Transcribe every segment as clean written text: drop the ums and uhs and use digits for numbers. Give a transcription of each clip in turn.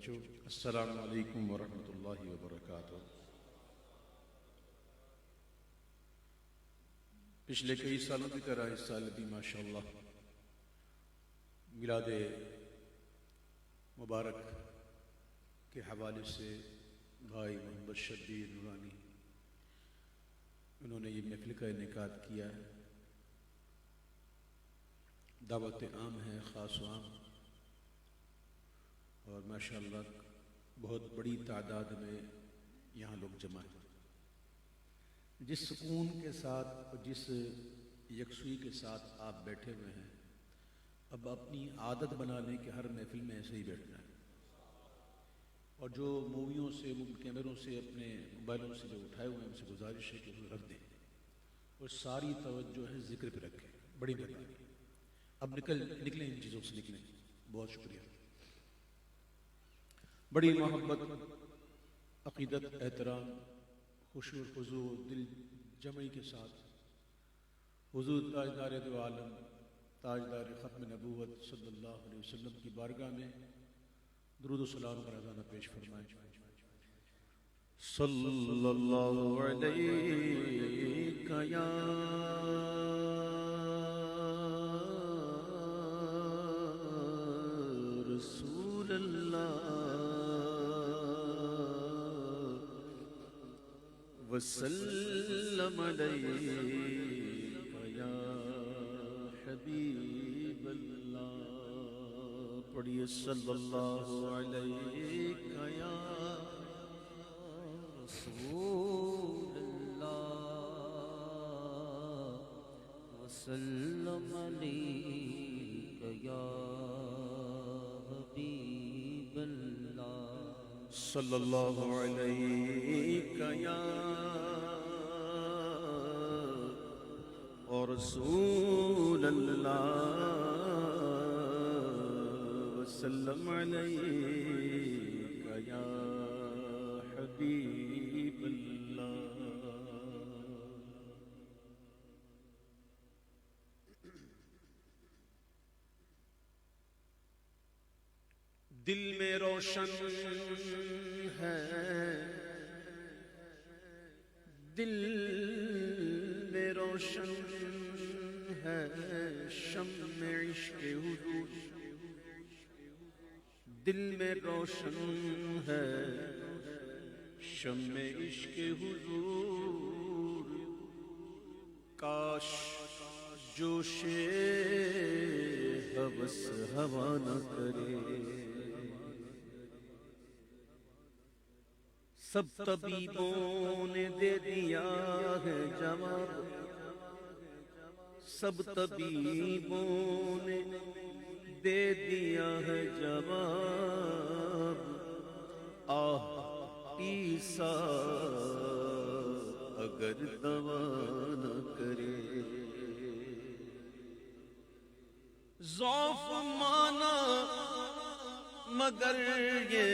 بچوں، السلام علیکم ورحمۃ اللہ وبرکاتہ۔ پچھلے کئی سالوں کی طرح اس سال بھی ماشاءاللہ میلاد مبارک کے حوالے سے بھائی محمد شبیر نورانی انہوں نے یہ محفل کا انعقاد کیا ہے۔ دعوت عام ہے، خاص و عام، اور ماشاءاللہ بہت بڑی تعداد میں یہاں لوگ جمع ہیں۔ جس سکون کے ساتھ اور جس یکسوئی کے ساتھ آپ بیٹھے ہوئے ہیں، اب اپنی عادت بنا لیں کہ ہر محفل میں ایسے ہی بیٹھنا ہے، اور جو موویوں سے کیمروں سے اپنے موبائلوں سے جو اٹھائے ہوئے ہیں ان سے گزارش ہے کہ وہ رکھ دیں اور ساری توجہ ہے ذکر پہ رکھیں۔ بڑی مہربانی، اب نکلیں ان چیزوں سے نکلیں۔ بہت شکریہ۔ بڑی محبت، عقیدت، احترام، خشوع و خضوع، دل جمعی کے ساتھ حضور تاجدار دو عالم، تاجدار ختم نبوت صلی اللہ علیہ وسلم کی بارگاہ میں درود و سلام کا اذان پیش فرمائیں۔ صلی اللہ علیہ یا رسول اللہ وسلم علیک یا حبیب اللہ۔ پڑھیے صلی اللہ علیک یا رسول اللہ وسلم علیک یا حبیب اللہ۔ صلی اللہ علیک یا رسول اللہ وسلم علیک یا حبیب اللہ۔ دل میں روشن ہے، دل میں روشن ہے شمع عشق حضور، دل میں روشن ہے شمع عشق حضور، کاش جوش ہوس ہوا نہ کرے، سب طبیبوں نے دے دیا ہے جواب، سب طبیبوں نے دے دیا ہے جواب، آہ عیسیٰ اگر دوا نہ کرے، ضعف مانا مگر یہ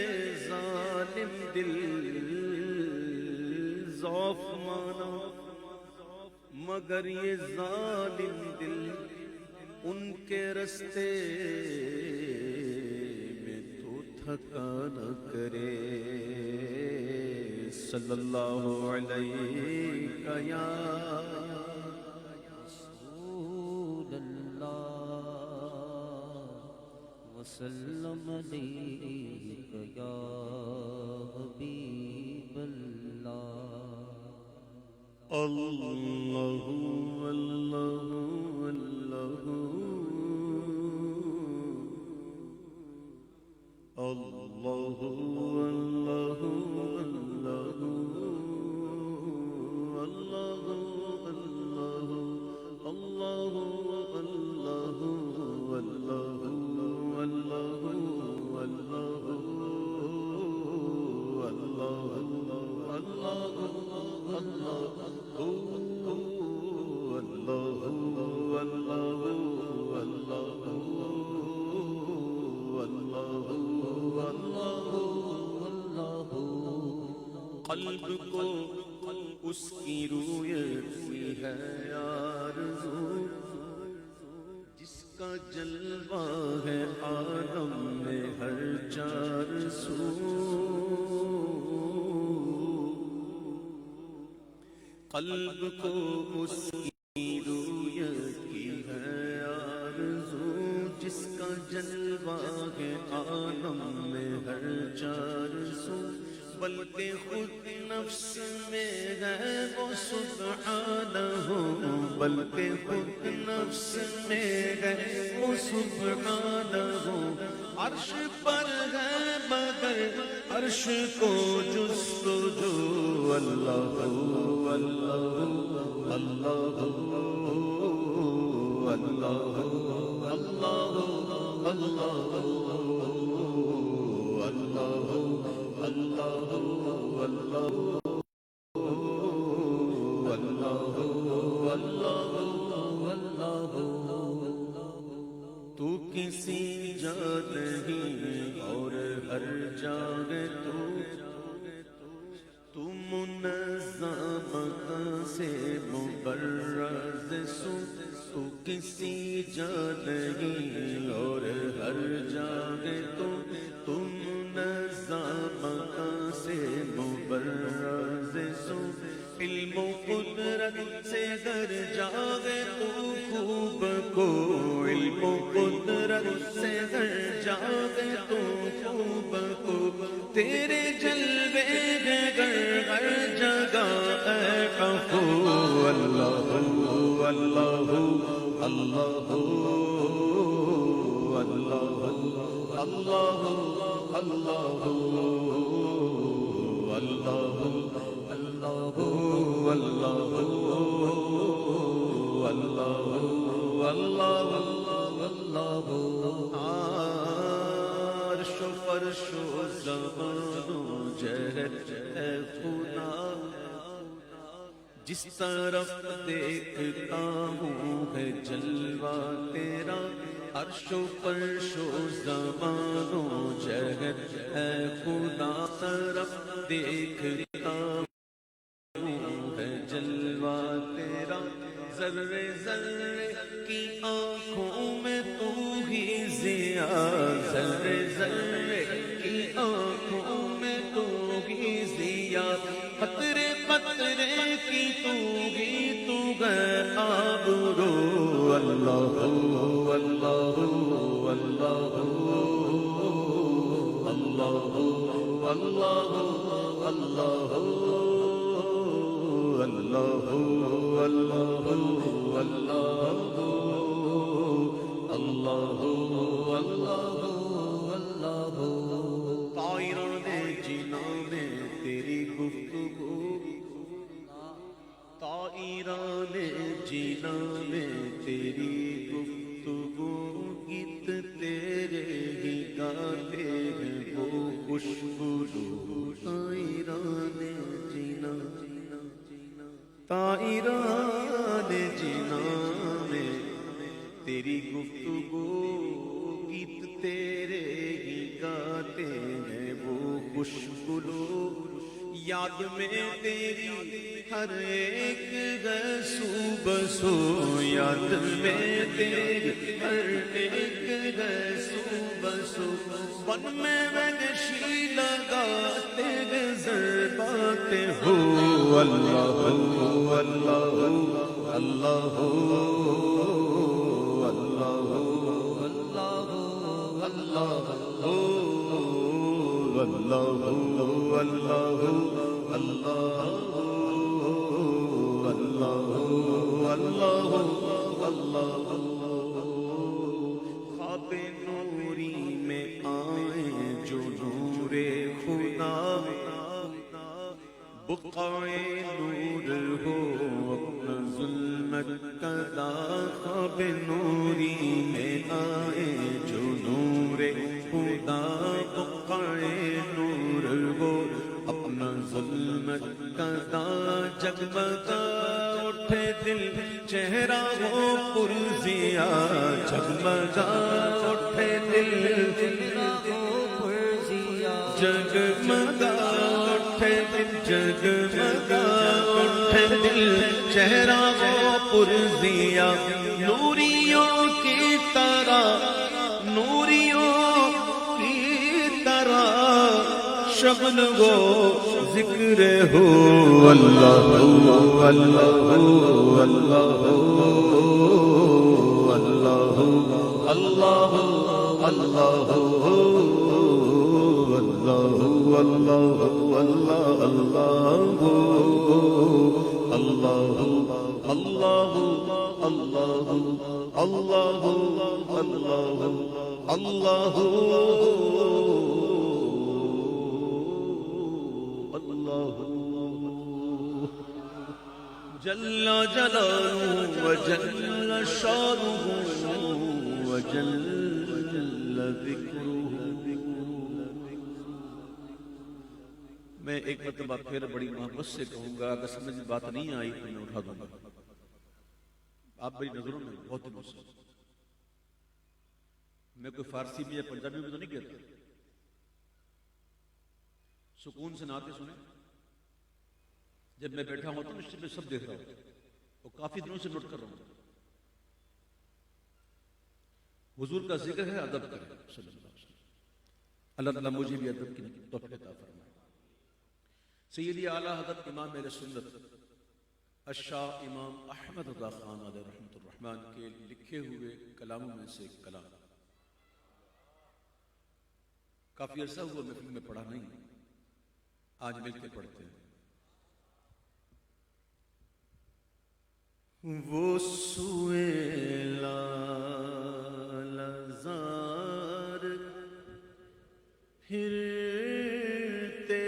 ظالم دل، ضعف مانا مگر یہ ظالم دل، ان کے رستے میں تو تھکا نہ کرے۔ صلی اللہ علیہ یا رسول اللہ وسلم علیک یا حبیب اللہ۔ اللہ اللہ اللہ اللہ اللہ اللہ اللہ قلب کو اس کی رویتی ہے آرزو، جس کا جلوہ ہے عالم میں ہر چار سو، قلب کو اس کی رویت کی ہے آرزو، جس کا جلوہ ہے عالم میں ہر چار سو، بلکہ خود نفس میں ہے وہ سبحانہ، بلکہ خود نفس میں ہے وہ سبحانہ، عرش پر ہے مگر عرش کو جستجو، اللہ اللہ اللہ اللہ اللہ تو کسی جا نہیں اور ہر جگہ تو منظم سے مبرز سو، تو کسی جا نہیں اور ہر جگہ تو منظم سے مبرز سو، علم و قدرت سے در جاگے تو خوب کو، علم و قدرت سے در جاگے تو خوب کو، تیرے جلوے گر ہر جگہ اے کہو، اللہ اللہ اللہ اللہ اللہ اللہ عرش و فرش و زمان و جہت اے خدا، جس طرف دیکھتا ہوں ہے جلوہ تیرا، عرش و فرش و زمان و جہت اے خدا، طرف دیکھتا ہوں ہے جلوہ تیرا، ذرے ذرے کی آنکھوں میں تو ہی ضیا، ذرے ذرے کی آنکھوں میں تو ہی ضیا، قطرے قطرے کی تو ہی تو ہے آبرو، اللہ اللہ اللہ اللہ اللہ اللہ طائران جنا میں تیری گفتگو، طائران جنا میں تیری گفتگو، گیت تیرے ہی گاتے ہیں وہ خوشبو، طائران جنا، طائران جنا میں تیری گفتگو، گیت تیرے ہی گاتے ہیں وہ خوشبو، یاد میں تیری ہر ایک ہے صبح سو، یاد میں تیری ہر ایک ہے صبح سو، بن میں وحشی لگاتے ہیں ضربات ہو، اللہ اللہ اللہ اللہ اللہ خواب نوری میں آئے جو نور خدا، بقائے نور ہو اپنا ظلمت کدا، خواب نوری میں آئے جو نور خدا، بقائے نور ہو اپنا ظلمت کدا، جگمگا اٹھے دل چہرہ ہو پرزیا، جگمگا اٹھے دل چہرہ ہو پرزیا، جگمگا اٹھے دل، جگمگا اٹھے دل چہرہ ہو پرزیا، نوریوں کی طرح، نوریوں کی طرح شبن گو ذکر ہو اللہ اللہ اللہ اللہ اللہ اللہ جل جلالہ وجل شانہ وجل ذکرہ. میں ایک مرتبہ پھر بڑی محبت سے کہوں گا، اگر سمجھ میں بات نہیں آئی تو میں اٹھا دوں گا. آپ میری نظروں میں بہت دنوں سے، میں کوئی فارسی میں یا پنجابی میں تو نہیں کہتا، سکون سے نعتیں سنیں. جب میں بیٹھا ہوتا ہوں میں سب دیکھ رہا ہوں اور کافی دنوں سے نوٹ کر رہا ہوں. حضور کا ذکر ہے، ادب کریں صلی اللہ علیہ وسلم. اللہ تعالیٰ مجھے بھی ادب کی توفیق عطا فرمائے. سیدی اعلیٰ حضرت امام اہل سنت الشاہ امام احمد رضا خان علیہ رحمۃ الرحمن کے لکھے ہوئے کلاموں میں سے ایک کلام، کافی عرصہ ہوا محفل میں پڑھا نہیں، آج مل کے پڑھتے ہیں. وہ سویلا لزار پھرتے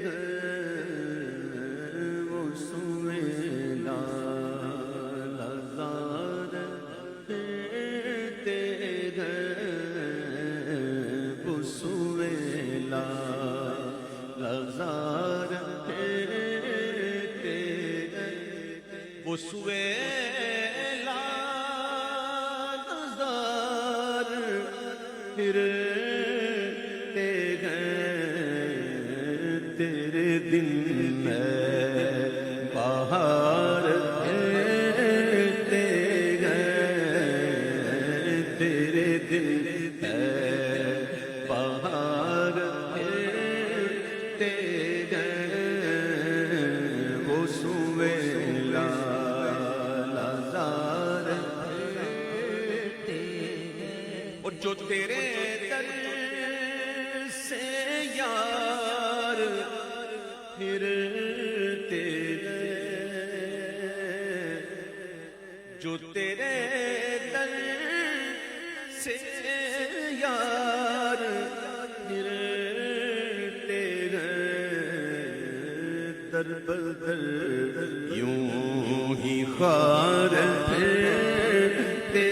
ہیں، وہ سویلا لزار پھرتے ہیں، وہ سویلا لزار پھرتے ہیں، وہ سویلا نظر پھرتے ہیں، تیرے دل میں بہار پھرتے ہیں، تیرے دل میں بہار پھرتے ہیں، وہ سویلا جو تیرے در سے یار پھرتے ہیں، جو تیرے در سے یار پھرتے ہیں، در بدر یوں ہی خار پھرتے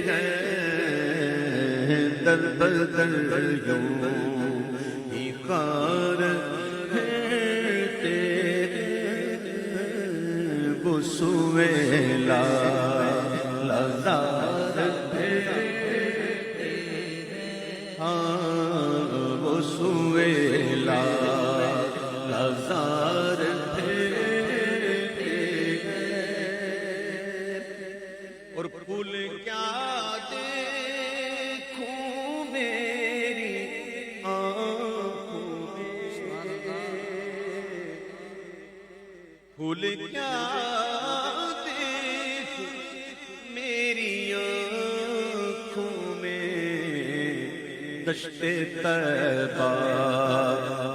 ہیں، در بدر یوں ہی خار پھرتے ہیں، وہ سویلا لزار پھرتے ہیں، ہاں وہ سویلا لزار پھرتے ہیں. اور پھول کیا پھول کیا دیکھ میری آنکھوں میں، دشت طیبہ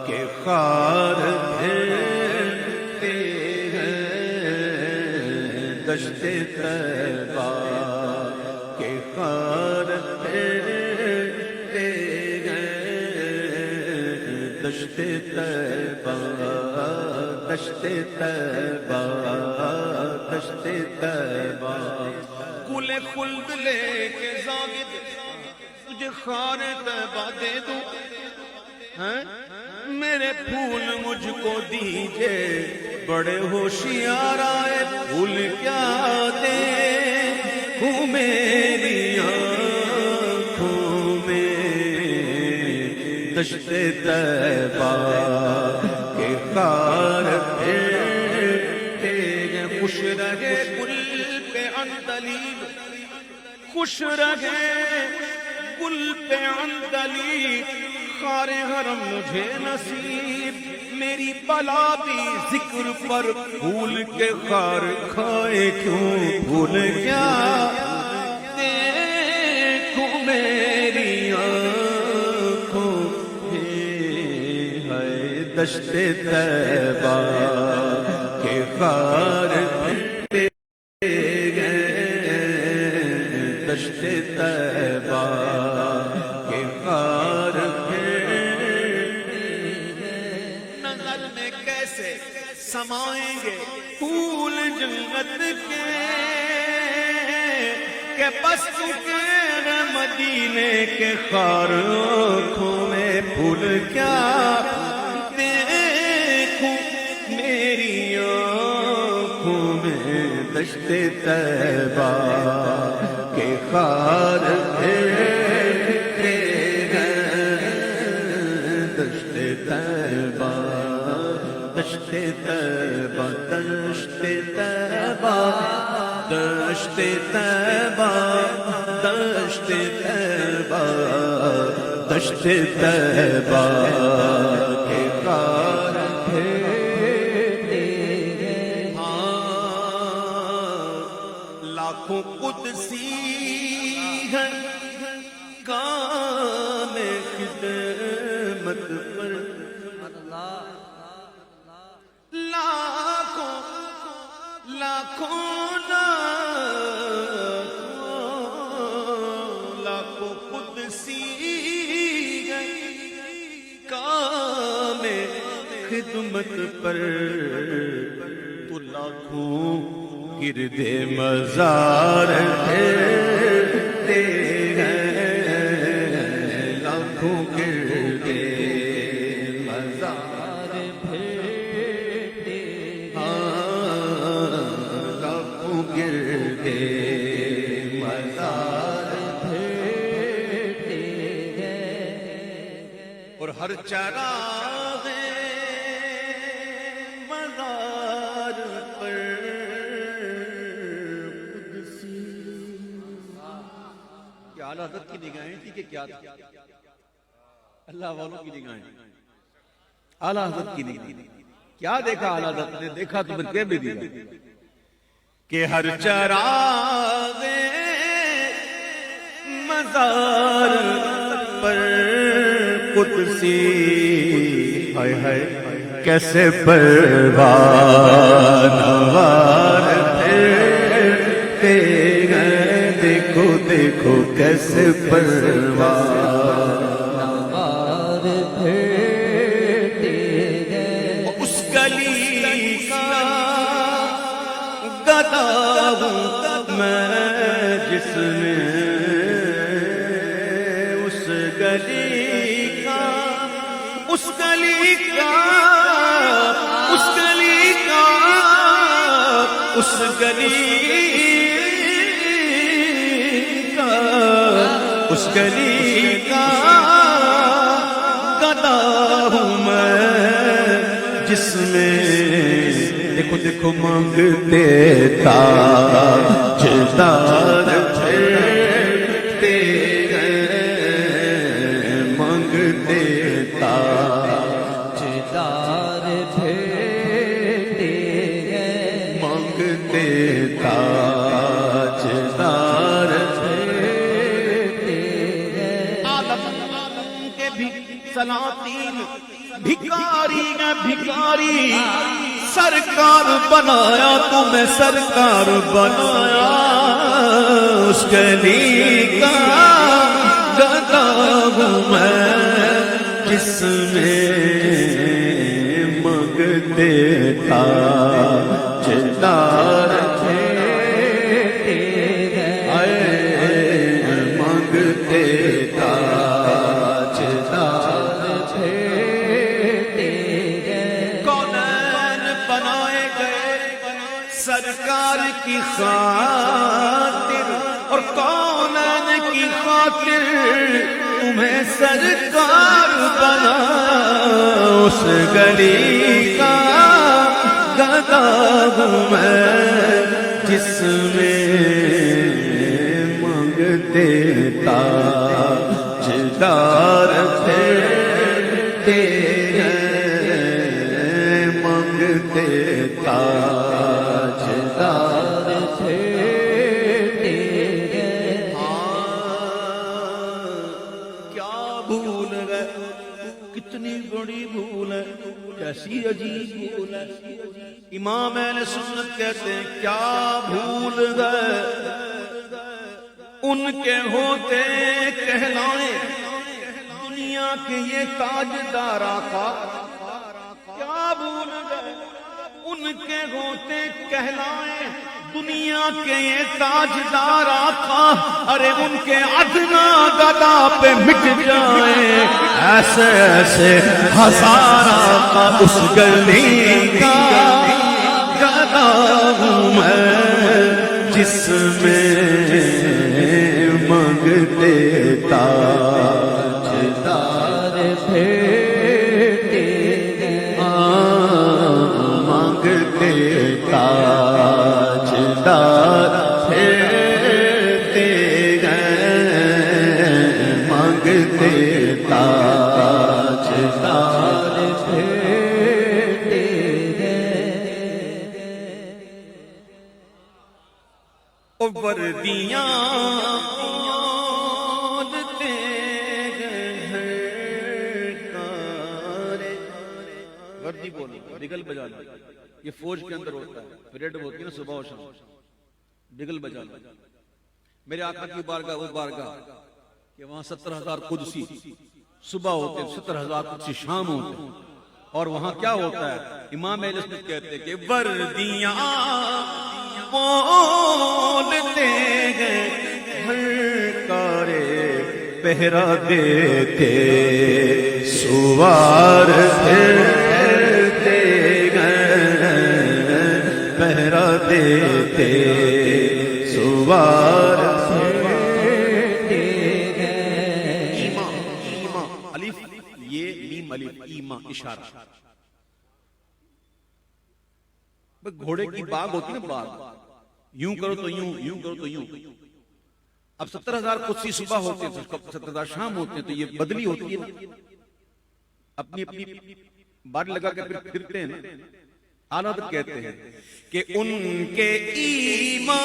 کے خار پھرتے ہیں، دشت طیبہ کے خار پھرتے ہیں، دشت طیبہ دشت طیبہ دشت طیبہ. گل خلد لے کے زاہد تجھے خار طیبہ دے دوں، میرے پھول مجھ کو دیجے، بڑے ہوشیار آئے پھول کیا دیکھوں میری آنکھوں میں، دشت طیبہ کے خار پھرتے ہیں. خوش رہے گل پہ عندلیب، خوش رہے گل پہ عندلیب، خار حرم مجھے نصیب، میری بلا بھی ذکر پر پھول کے خار کھائے کیوں پھول کیا دیکھوں میری آنکھوں ہے دشت طیبہ کے خار پھٹے گئے، دشت طیبہ کے خار نظر میں کیسے سمائیں گے پھول جنت کے کہ بس چکے ہیں مدینے کے خار، آنکھوں میں پھول کیا دیکھوں میری آنکھوں میں دشت طیبہ کے خار پھٹے ہیں، دشت طیبہ دشت طیبہ دشت طیبہ دشت طیبہ دشت طیبہ دشت طیبہ کے خار پھٹے ہیں، لاکھوں قدسی ہے کام خدمت پر، لاکھوں لاکھوں قدسی ہے کام خدمت پر، تو لاکھوں گرد مزار پھرتے ہیں، لاکھوں گرد مزار پھرتے لاکھوں گرد مزار پھرتے اور ہر چراغ مزار پر کیا اعلیٰ حضرت کی نگاہیں تھی کہ کیا تھا؟ اللہ والوں کی نگاہیں، اعلیٰ حضرت کی نگاہیں کیا دیکھا؟ اعلیٰ حضرت نے دیکھا تو پھر کہہ بھی دیا کہ ہر چراغ مزار پر قدسی ہائے ہائے کیسے پروانوار پھرتے ہیں، دیکھو دیکھو کیسے پروانوار پھرتے ہیں، اس گلی کا گدا ہوں میں جس میں اس گلی کا اس گلی کا اس گلی کا اس گلی کا اس گلی کا گدا ہوں میں جس میں دیکھو دیکھو مانگتے تاجدار پھرتے ہیں، مانگتے تاجدار پھرتے ہیں، مانگتے تاجدار پھرتے ہیں، عالم کے بھی سلاطین بھکاری ہیں بھکاری، سرکار بنایا تمہیں سرکار بنایا، اس گلی کا گدا ہوں میں جس میں مانگتے تاجدار پھرتے ہیں، مانگتے تاجدار پھرتے ہیں، کونین بنائے گئے سرکار کی خاطر اور کونین کی خاطر تمہیں سرکار بنا، اس گلی کا گدا ہوں میں جس میں مانگتے تاجدار پھرتے کتنی بڑی بھول ہے، کیسی عجیب بھول ہے۔ امام اہل سنت کہتے ہیں کیا بھول گئے ان کے ہوتے کہلائیں دنیا کے یہ تاجدار آقا، کیا بھول گئے ان کے ہوتے کہلائیں دنیا کے یہ تاجدار آقا، ارے ان کے ادنا گدا پہ مٹ جائیں ایسے ایسے ہزار آقا، اس گلی کا گدا ہوں میں جس میں مانگتے تاجدار بھیٹے مانگتے تاجدار بھیٹے گئے مانگتے تاجدار بھیٹے او وردیاں وردی بولو بگل بجانا، یہ فوج کے اندر ہوتا ہے، پریڈ ہوتی ہے نا صبح و شام، بگل بجانا۔ میرے آقا کی بارگاہ وہ بارگاہ کہ وہاں 70,000 قدسی صبح ہوتے ہیں، 70,000 قدسی شام ہوتے ہیں، اور وہاں کیا ہوتا ہے؟ امام اہل سنت کہتے ہیں کہ وردیاں بولتے گئے ہر کارے پہرا دیتے سوار پھرتے گئے پہرا دیتے سوار پھرتے گئے۔ ایمان الف یہ میم الف ایمان اشارہ، گھوڑے کی باغ ہوتی نا باغ، یوں کرو تو یوں، یوں کرو تو یوں۔ اب 70,000 قدسی صبح ہوتے ہیں، 70,000 شام ہوتے ہیں، تو یہ بدلی ہوتی ہے نا، اپنی اپنی بار لگا کے پھر پھرتے ہیں نا۔ اعلیٰ حضرت کہتے ہیں کہ ان کے ایمان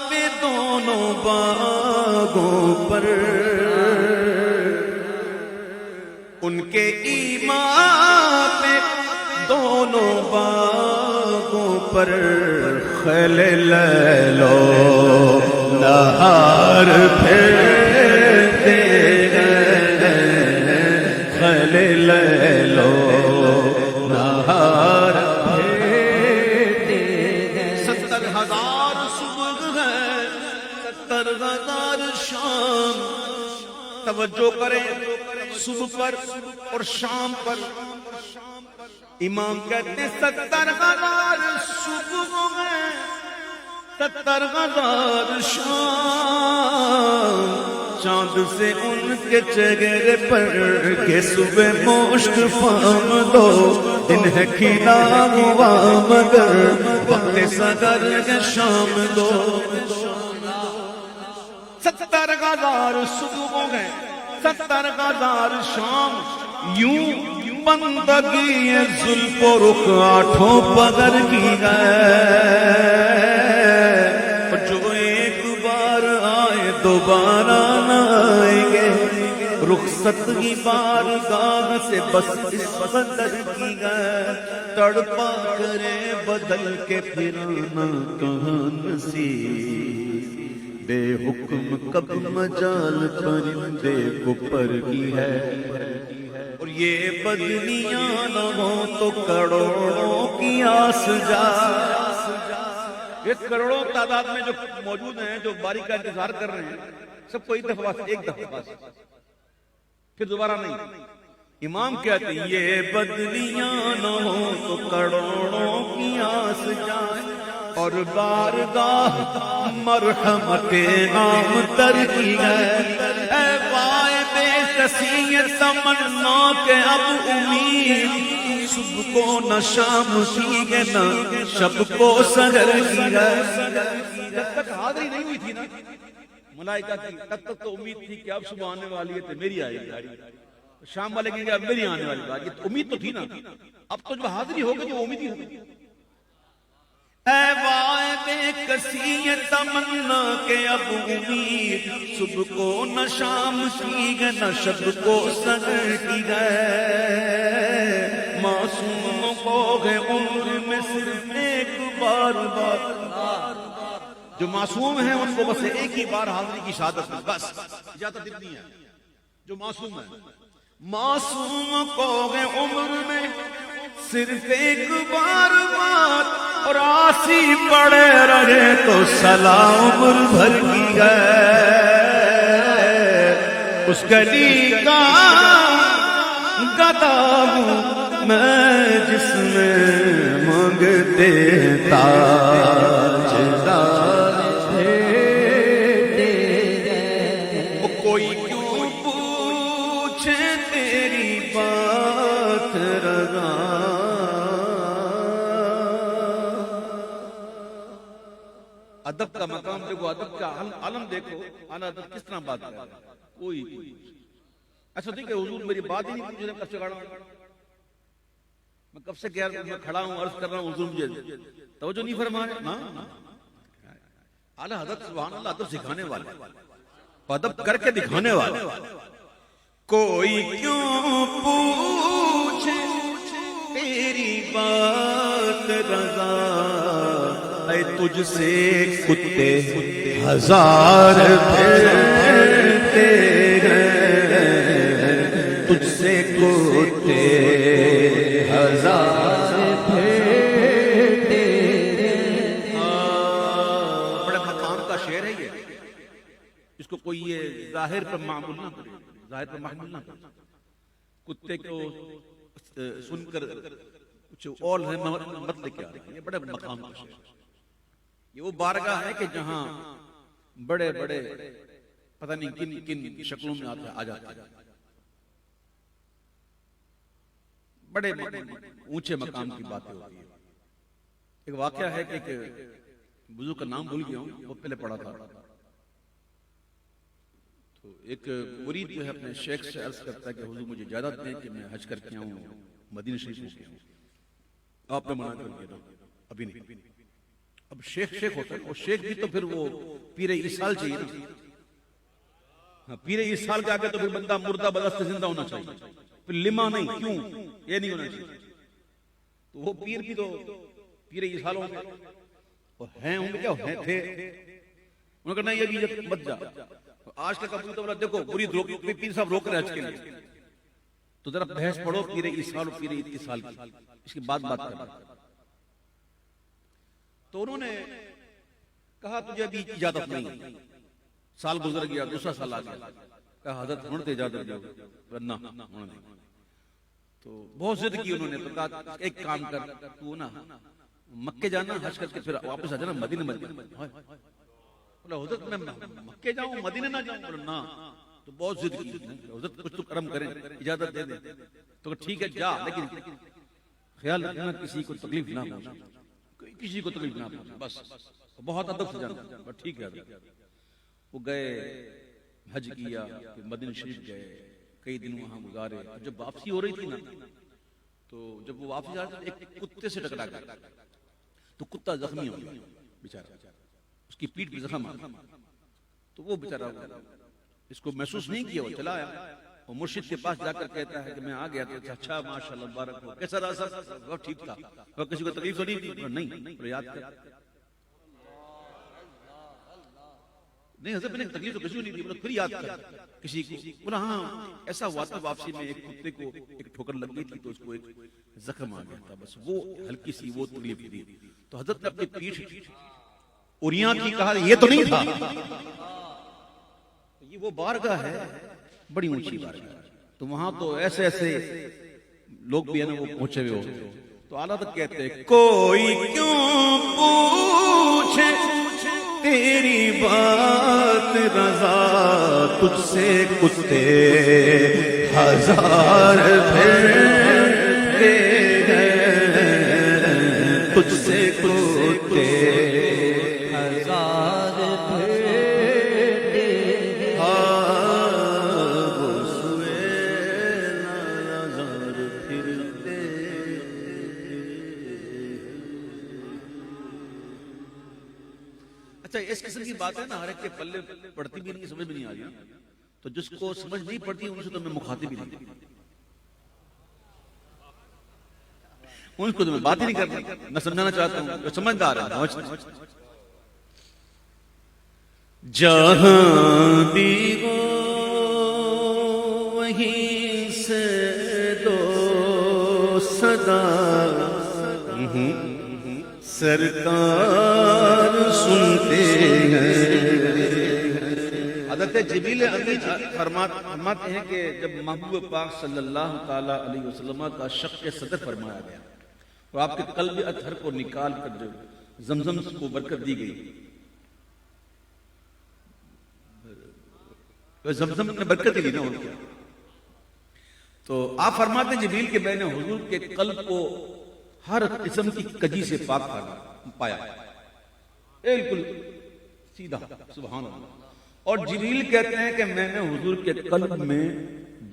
پہ دونوں باغوں پر، ان کے ایمان پہ دونوں باغوں پر خیل لیلو نہار پھرتے گئے خیل لیلو نہار پھرتے گئے۔ 70,000 صبح ہے، 70,000 شام، توجہ کریں صبح پر اور شام پر۔ امام کہتے ہیں 70,000 صبح میں، 70,000 شام، چاند سے ان کے چہرے پر کہ صبح مشک فام دو، دن ہے کھلا ہوا مگر وقت صدر کے شام دو۔ 70,000 صبح گئے، 70,000 شام، یوں بندگی زلف و رخ آٹھوں پدر کی گئے، جو ایک بار آئے دوبارہ نہ آئیں گے، رخصت کی بارگاہ سے بس اس قدر کی گئے، تڑپا کرے بدل کے پھرانا کہاں نصیب، بے حکم کب مجال پرندے کو پر کی ہے، اور یہ بدلیاں نہ ہو تو کروڑوں کی آس جا۔ یہ کروڑوں تعداد میں جو موجود ہیں، جو باری کا انتظار کر رہے ہیں، سب کو ایک دفعہ بس، پھر دوبارہ نہیں۔ امام کہتے ہیں یہ بدلیاں نہ ہو تو کروڑوں کی آس جائے، اور بارگاہ مرحمت نام تر کی گئے، اے وائے بے کسی تمنا کہ اب امید، صبح کو نہ شام کی گے نہ شب کو سحر کی گئے۔ جب تک حاضری نہیں ہوئی تھی نا ملائکہ کی، تب تک تو امید تھی کہ اب صبح آنے والی ہے تو میری آئے گی، شام والے کہیں گے اب میری آنے والی بات، یہ امید تو تھی نا۔ اب تو جو حاضری ہوگی جو امید ہی ہوگی۔ ہے وائے بے کسی یہ تمنا کہ اب امید صبح کو نہ شام کی ہے نہ شب کو سحر کی ہے معصوم کو ہے عمر میں صرف ایک بار جو معصوم ہیں ان کو بس ایک ہی بار حاضری کی شہادت ہے بس اجازت اتنی ہے جو معصوم ہے معصوم کو ہے عمر میں صرف ایک بار بات اور آسی پڑے رہے تو سلام عمر بھر کی ہے اس گلی کا گدا ہوں میں جس میں مانگتے تاجدار کوئی کیوں پوچھے تیری بات رضا ادب کا مقام دیکھو ادب کا عالم دیکھو اعلیٰ ادب کس طرح بات کرتا ہے کوئی اچھا ٹھیک ہے حضور میری بات ہی نہیں مجھے کب سے کھڑا ہوں میں کب سے کہہ رہا ہوں میں کھڑا ہوں عرض کر رہا ہوں حضور مجھے توجہ نہیں فرما رہے اعلیٰ حضرت سبحان اللہ ادب سکھانے والے ادب کر کے دکھانے والے کوئی کیوں پوچھے تیری بات رضا اے تجھ سے کتے ہزار پھرتے ہیں تجھ سے کتے ہزار پھرتے بڑے مقام کا شعر ہے یہ اس کو کوئی یہ ظاہر پر معمول نہ کرے ظاہر پر محمول نہ کرے کتے کو سن کر کچھ اور مت لے کے آ رہے ہیں یہ بڑے مقام کا شعر یہ وہ بارگاہ ہے کہ جہاں بڑے بڑے پتہ نہیں کن کن شکلوں میں آ جاتے ہیں بڑے اونچے مقام کی باتیں ہوتی ہیں ایک واقعہ ہے کہ بزرگ کا نام بھول گیا ہوں وہ پہلے پڑھا تھا تو ایک مرید جو ہے اپنے شیخ سے عرض کرتا ہے کہ حضور مجھے اجازت دیں کہ میں حج کر کے آؤں مدینہ شریف ہو کے آؤں آپ نے منع کر دیا ابھی نہیں اب شیخ ہوتا ہے اور شیخ بھی تو پھر وہ پیر ایصال چاہیے نا پیر ایصال کے آگے تو پھر بندہ مردہ بدست زندہ ہونا چاہیے پھر لما نہیں کیوں یہ نہیں ہونا چاہیے تو وہ پیر بھی تو پیر ایصال ہوں گے اور ہیں ہوں گے کیا ہیں تھے انہوں نے کہا نہیں ابھی مت جا آج کا کبھی تو دیکھو مرید پیر صاحب روک رہے حج کے لیے تو ذرا بحث پڑھو پیر ایصال اور پیر اتصال کی اس کی بات کریں تو انہوں نے کہا تجھے ابھی اجازت نہیں سال گزر گیا دوسرا سال آ گیا کہا حضرت ہونے تے اجازت دیا ورنہ ہونا نہیں تو بہت ضد کی انہوں نے تو کہا ایک کام کر تو نا مکے جانا حج کر کے پھر واپس آ جانا مدینہ بولا حضرت میں مکے جاؤں مدینہ نہ جاؤں بولا نا تو بہت ضد کی حضرت کچھ تو کرم کریں اجازت دے دیں تو کہ ٹھیک ہے جا لیکن خیال رکھنا کسی کو تکلیف نہ پہنچے کسی کو تکلیف نہ پہنچے بس بہت ادب سے جانا ٹھیک ہے وہ گئے حج کیا پھر مدینہ شریف گئے کئی دن وہاں گزارے جب واپسی ہو رہی تھی نا تو جب وہ واپسی جا رہے تھے ایک کتے سے ٹکرا گیا تو کتا زخمی ہو گیا بیچارہ اس کی پیٹھ پہ زخم آ تو وہ بیچارہ اس کو محسوس نہیں کیا وہ چلا آیا اور مرشد کے پاس جا کر کہتا ہے کہ میں آ گیا تو اچھا ماشاءاللہ مبارک ہو کیسا رہا سب وہ ٹھیک تھا اور کسی کو تکلیف تو نہیں تھی یاد کر نہیں حضرت میں نے تکلیف تو کسی کو نہیں دی بولا پھر یاد کر کسی کو بولا ہاں ایسا ہوا تھا واپسی میں ایک کتے کو ایک ٹھوکر لگ گئی تھی تو اس کو ایک زخم آ گیا تھا بس وہ ہلکی سی وہ تکلیف دی تو حضرت نے اپنی پیٹھ اوریاں کی کہا یہ تو نہیں تھا یہ وہ بارگاہ ہے بڑی اونچی بارگاہ تو وہاں تو ایسے ایسے لوگ بھی ہیں نا وہ پہنچے ہوئے ہوتے تو اعلیٰ تک کہتے ہیں کوئی کیوں پوچھے تیری بات رضا تجھ سے کتے ہزار پھرتے ہیں تجھ سے کتے ہزار پھرتے وہ سوئے ہزار پھرتے اچھا اس قسم کی بات ہے نا، ہر ایک کے پلے پڑتی بھی نہیں، سمجھ بھی نہیں آ رہی، تو جس کو سمجھ نہیں پڑتی ان سے تو میں مخاطب ہی نہیں، ان کو تو میں بات ہی نہیں کرتا، میں سمجھانا چاہتا ہوں جو سمجھدار ہے۔ جہاں بھی ہو وہیں سے دو صدا، سرکار سنتے ہیں۔ حضرت جبریل امین فرماتے ہیں کہ جب محبوب پاک صلی اللہ تعالی علیہ وسلم کا شق صدر فرمایا گیا اور آپ کے قلب اطہر کو نکال کر جو زمزم کو برکت دی گئی، زمزم نے برکت ہی لی نا ان کو، تو آپ فرماتے ہیں جبریل کہ میں نے حضور کے قلب کو ہر قسم کی کجی سے پاک پایا، بالکل سیدھا، سبحان اللہ۔ اور جبریل کہتے ہیں کہ میں نے حضور کے قلب میں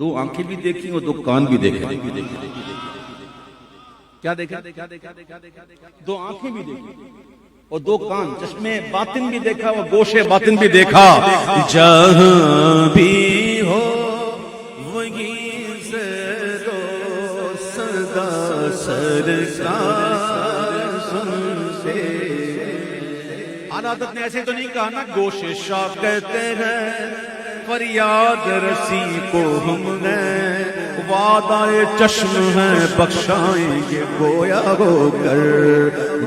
دو آنکھیں بھی دیکھی اور دو کان بھی دیکھے۔ کیا دیکھا؟ دو آنکھیں بھی دیکھی اور دو کان، چشمے باطن بھی دیکھا اور گوشے باطن بھی دیکھا۔ جہاں بھی ہو وہیں سے دو صدا، سرکار سنتے۔ عادت نے ایسے تو نہیں کہا نا گوشے شاہ کہتے ہیں فریاد رسی کو ہم نے، وعدہ چشم ہے بخشائیں گے گویا ہو کر۔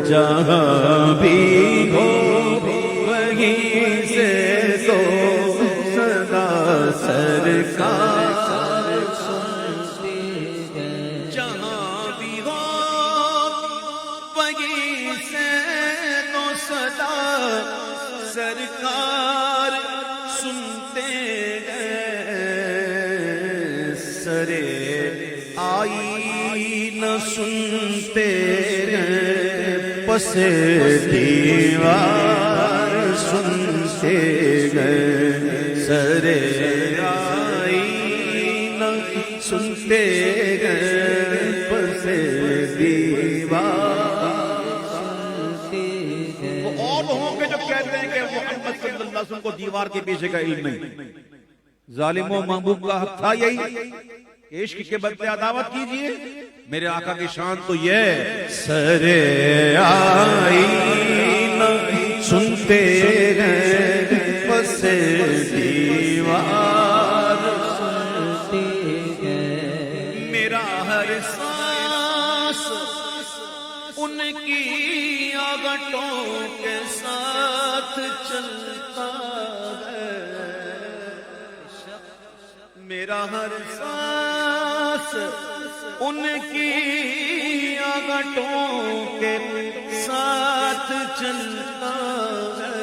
جہاں بھی ہو وہیں سے تو صدا، سرکار سنتے ہیں۔ جہاں بھی ہو وہیں سے تو صدا، سرکار سنتے ہیں۔ سرے آئی نہ سنتے ہیں، پس دیوار سنتے گئے۔ سرے آئی نہ سنتے گئے، پس دیوار سنتے گئے۔ وہ اور ہوں گے جو کہتے ہیں کہ محمد صلی اللہ علیہ وسلم کو دیوار کے پیچھے کا علم نہیں، ظالم و محبوب کا حق تھا یہی، عشق کے بدلے عداوت کیجئے۔ میرے آقا کی شان تو یہ سرے آئی نہ سنتے ہیں، پس دیوار سنتے ہیں۔ میرا ہر سانس ان کی آگٹوں کے ساتھ چلتا ہے، میرا ہر سانس ان کی آگٹوں کے ساتھ چلتا ہے۔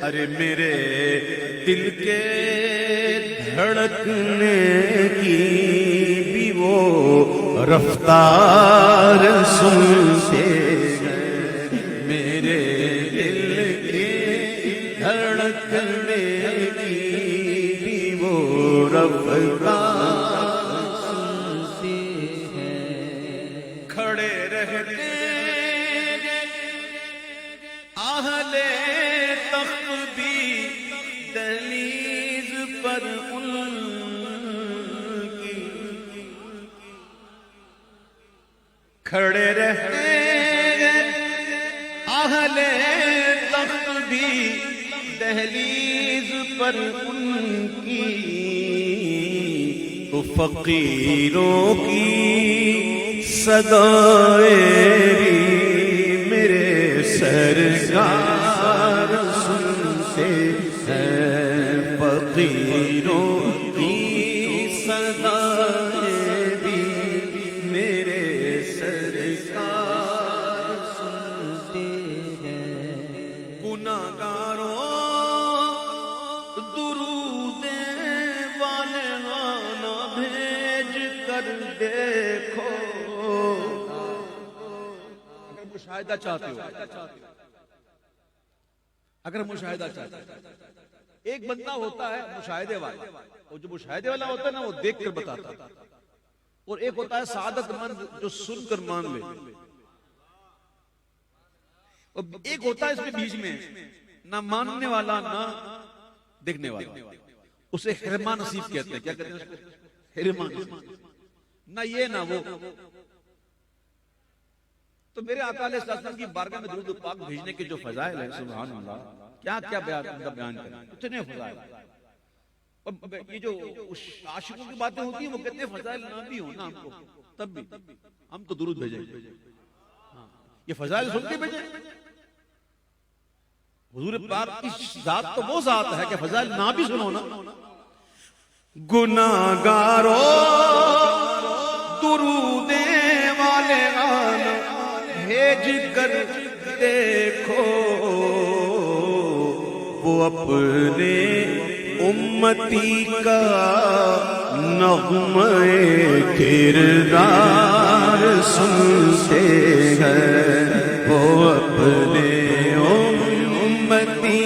ارے میرے دل کے دھڑکنے کی بھی وہ رفتار سنتے ہیں، میرے دل کے دھڑکنے کی بھی وہ رفتار سنتے ہیں۔ کھڑے رہتے اہل تخت بھی دہلیز پر ان کی، کھڑے رہتے اہل تخت بھی دہلیز پر ان کی، تو فقیروں کی صدائیں بھی میرے سرکار سنتے ہیں۔ فقیروں کی صدائیں بھی میرے سرکار سنتے ہیں۔ گناہگاروں درود والے گانا بھیج کر دیکھو، اگر مشاہدہ چاہتے ہو، اگر مشاہدہ چاہتے ہو، ایک بندہ ہوتا ہے مشاہدے والا، اور جو مشاہدے والا ہوتا ہے نا وہ دیکھ کر بتاتا ہے، اور ایک ہوتا ہے سعادت مند جو سن کر مان لے۔ اور ایک ہوتا ہے اس کے بیچ میں نہ ماننے والا نہ دیکھنے والا، اسے حرما نصیب کہتے ہیں. کیا کہتے ہیں اس کو؟ حرما نصیب. نہ یہ نہ وہ. تو میرے آقا علیہ السلام کی بارگاہ میں درود پاک بھیجنے کے جو فضائل ہیں، سبحان اللہ، کیا کیا بیان کریں، اتنے فضائل. اور یہ جو عاشقوں کی باتیں ہوتی ہیں وہ کہتے ہیں فضائل نہ بھی ہو نا ہم کو تب بھی ہم تو درود بھیجیں گے. یہ فضائل سن کے بھیجیں. حضور پاک کی ذات تو وہ ذات ہے کہ فضائل نہ بھی سنو نا. گناہگارو درود والے آنا بھیج کر دیکھو، وہ اپنے امتی کا نغمہ کردار سنتے ہیں، وہ اپنے امتی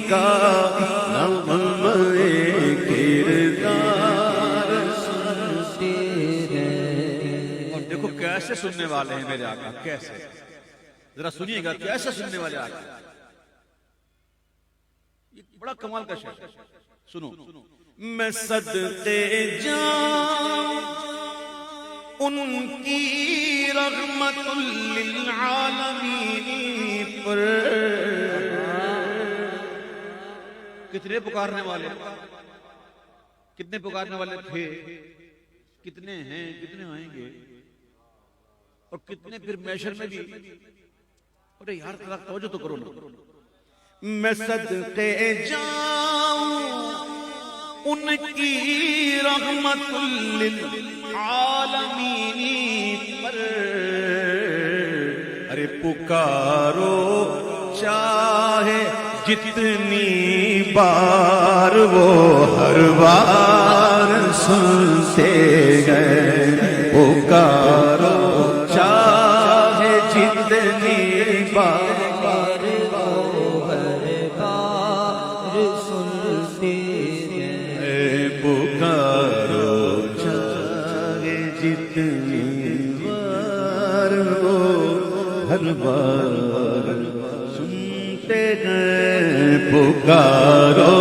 کا نغمہ کردار سنتے ہیں. اور دیکھو کیسے سننے والے ہیں میرے آقا، کیسے، ذرا سنیے گا کیسے سننے والے آقا. یہ بڑا کمال کا شعر ہے. سنو. میں صدقے جاؤں ان کی رحمت للعالمین پر. کتنے پکارنے والے، کتنے پکارنے والے تھے، کتنے ہیں، کتنے آئیں گے، اور کتنے پھر میشر میں بھی. ارے یار ذرا توجہ تو کرو نا. میں صدقے جاؤں ان کی رحمت للعالمین پر. ارے پکارو چاہے جتنی بار وہ ہر بار سنتے گئے. پکارو چاہے جتنی بار سنتے گئے. پکارو چاہے جتنی بار ہر بار سنتے گئے. پکارو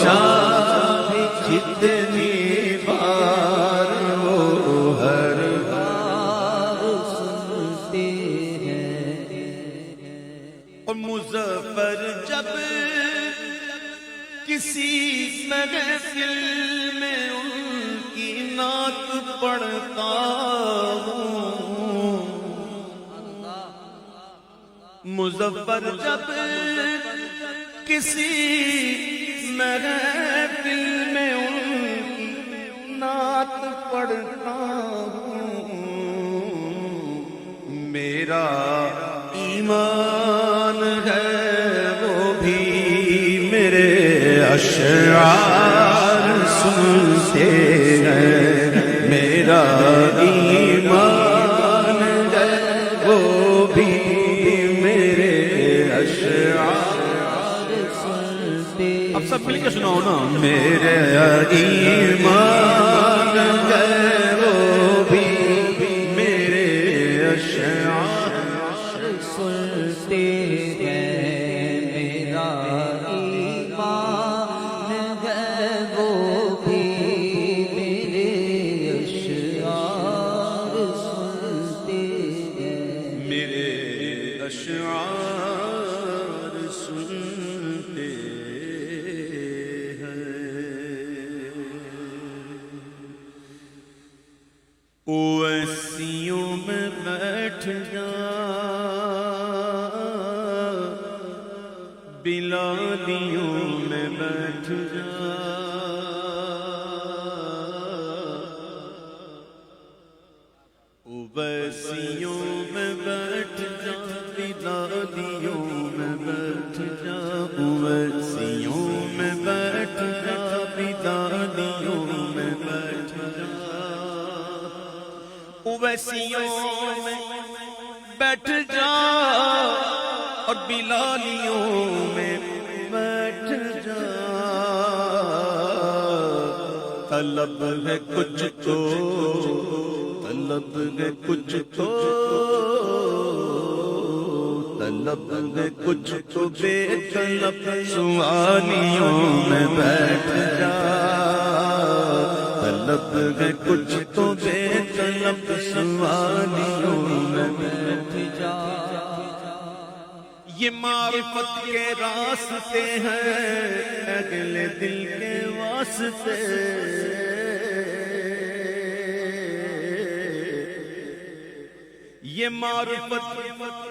چاہے جتنی بار وہ ہر بار سنتے ہیں. اور مظفر جب کسی محفل میں ان کی نعت پڑھتا ہوں. مظفر جب کسی محفل میں ان کی نعت پڑھتا ہوں. میرا ایمان ہے وہ بھی میرے اشعار سنتے ہیں. میرا ایمان ہے وہ بھی میرے اشعار سنتے. اب سب مل کے سناؤ نا. میرے ایمان ہے وہ بھی میرے اشعار سنتے ہیں. میرا ایمان ہے وہ بھی میرے اشعار سنتے ہیں. میرے اشعار سنتے ہیں. اویسیوں میں بیٹھ جا بلالیوں میں بیٹھ جا. اویسیوں میں بیٹھ جا بلالیوں میں بیٹھ جا. اویسیوں میں بیٹھ جا بلالیوں میں بیٹھ جا. اویسیوں میں بیٹھ جا اور بلالیوں میں بیٹھ جا. طلب ہے کچھ تو، طلب ہے کچھ تو، طلب ہے ہے کچھ تو بے طلب سوالیوں میں بیٹھ جا، طلب ہے کچھ تو بے طلب سوالیوں میں بیٹھ جا۔ یہ معرفت کے راستے ہیں اگلے دل کے واسطے، یہ معرفت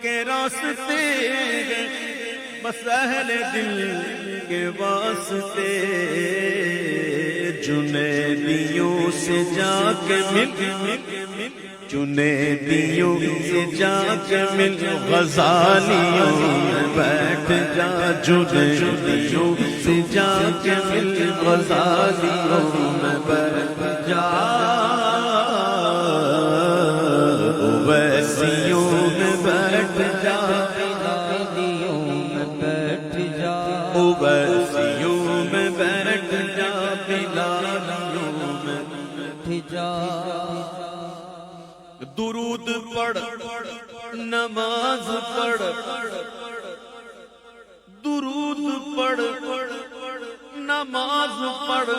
کے راستے ہیں بس اہل دل کے واسطے، جنیدیوں سے جا کے مل، جنیدیوں سے جا کے مل، غزالیوں میں بیٹھ جا، جنیدیوں سے جا کے مل، غزالیوں میں بیٹھ جا، ویسیوں میں بیٹھ جا، غزالیوں میں بیٹھ جا، ویسیوں میں بیٹھ جا، بلالیوں میں بیٹھ جا۔ درود پڑھ نماز پڑھ، درود پڑھ نماز پڑھ،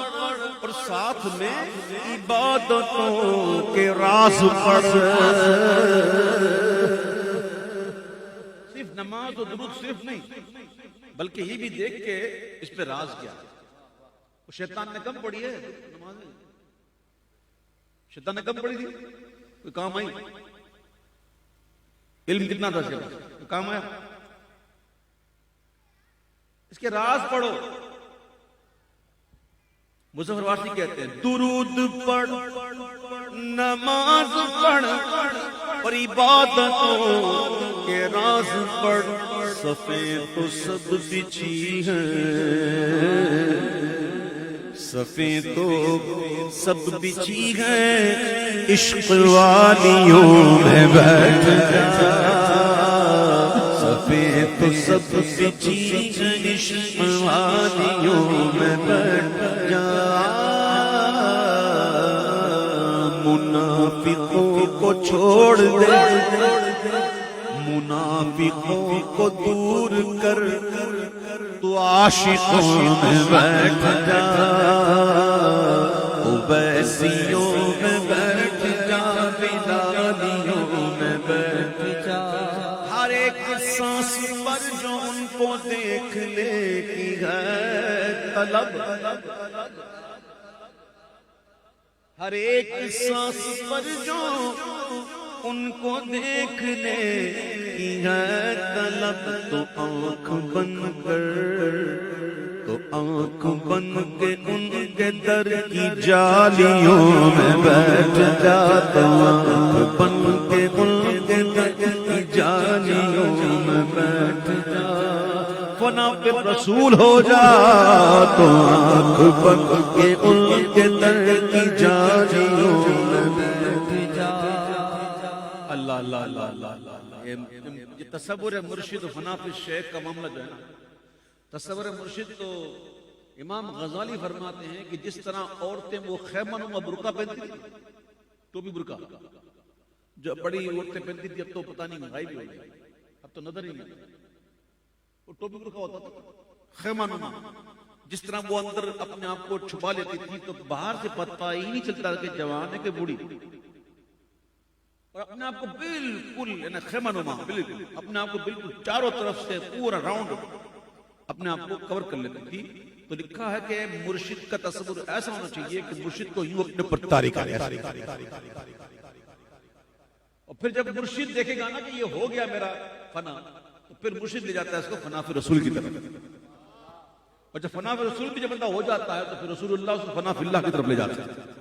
اور ساتھ میں عبادتوں کے راز پڑھ۔ صرف نماز اور درود صرف نہیں، بلکہ یہ بھی دیکھ کے اس پہ راز کیا ہے۔ وہ شیطان نے کم پڑھی ہے نماز، شیطان نے کم پڑھی تھی، کوئی کام آئی؟ علم کتنا تھا اس کے پاس، کوئی کام آیا؟ اس کے راز پڑھو۔ مظفر وارسی کہتے ہیں درود پڑھ نماز پڑھ اور عبادتوں کے راز پڑھ، صفیں تو سب بچھی ہیں، صفیں تو سب بچھی ہیں، عشق والیوں میں بیٹھ جا، صفیں تو سب بچھی ہیں، عشق والیوں میں بیٹھ جا، منافقوں کو چھوڑ دے، منافقوں کو دور کر، تو عاشقوں میں بیٹھ جا، ویسیوں میں بیٹھ جا، بلالیوں میں بیٹھ جا۔ ہر ایک سانس پر جو ان کو دیکھنے کی ہے طلب، ہر ایک سانس پر جو ان کو دیکھنے کی ہے طلب، تو آنکھ بند کر، تو آنکھ بند کے ان کے در کی جالیوں میں بیٹھ جا، تو آنکھ بند کے ان کے در کی جالیوں میں بیٹھ جا، فنا پہ رسول ہو جا، تو آنکھ بند کے ان کے در کی جالیوں میں بیٹھ جا۔ اللہ اللہ اللہ اللہ اللہ، یہ تصور مرشد و فنا پہ شیخ کا معاملہ جو ہے نا، تصور مرشد تو امام غزالی فرماتے ہیں کہ جس طرح عورتیں وہ خیمہ نما برقع پہنتی تھی، تو بھی برقع جو بڑی عورتیں پہنتی تھی، اب تو پتہ نہیں غائب ہی ہو گئی، اب تو نظر ہی نہیں، وہ ٹوپی برقع ہوتا تھا خیمہ نما، جس طرح وہ اندر اپنے آپ کو چھپا لیتی تھی تو باہر سے پتہ ہی نہیں چلتا کہ جوان ہے کہ بوڑھی، اور اپنے آپ کو بالکل یعنی خیمہ نما، بالکل اپنے آپ کو بالکل چاروں طرف سے پورا راؤنڈ اپنے آپ کو کور کر لیتی تھی۔ تو لکھا ہے کہ مرشد کا تصور ایسا ہونا چاہیے کہ مرشد کو یوں اپنے پر تاریخ آئے، اور پھر جب مرشد دیکھے گا نا کہ یہ ہو گیا میرا فنا، تو پھر مرشد لے جاتا ہے اس کو فنا فی رسول کی طرف، اور جب فنا فی رسول بھی جب بندہ ہو جاتا ہے تو پھر رسول اللہ اس کو فنا فی اللہ کی طرف لے جاتا ہے۔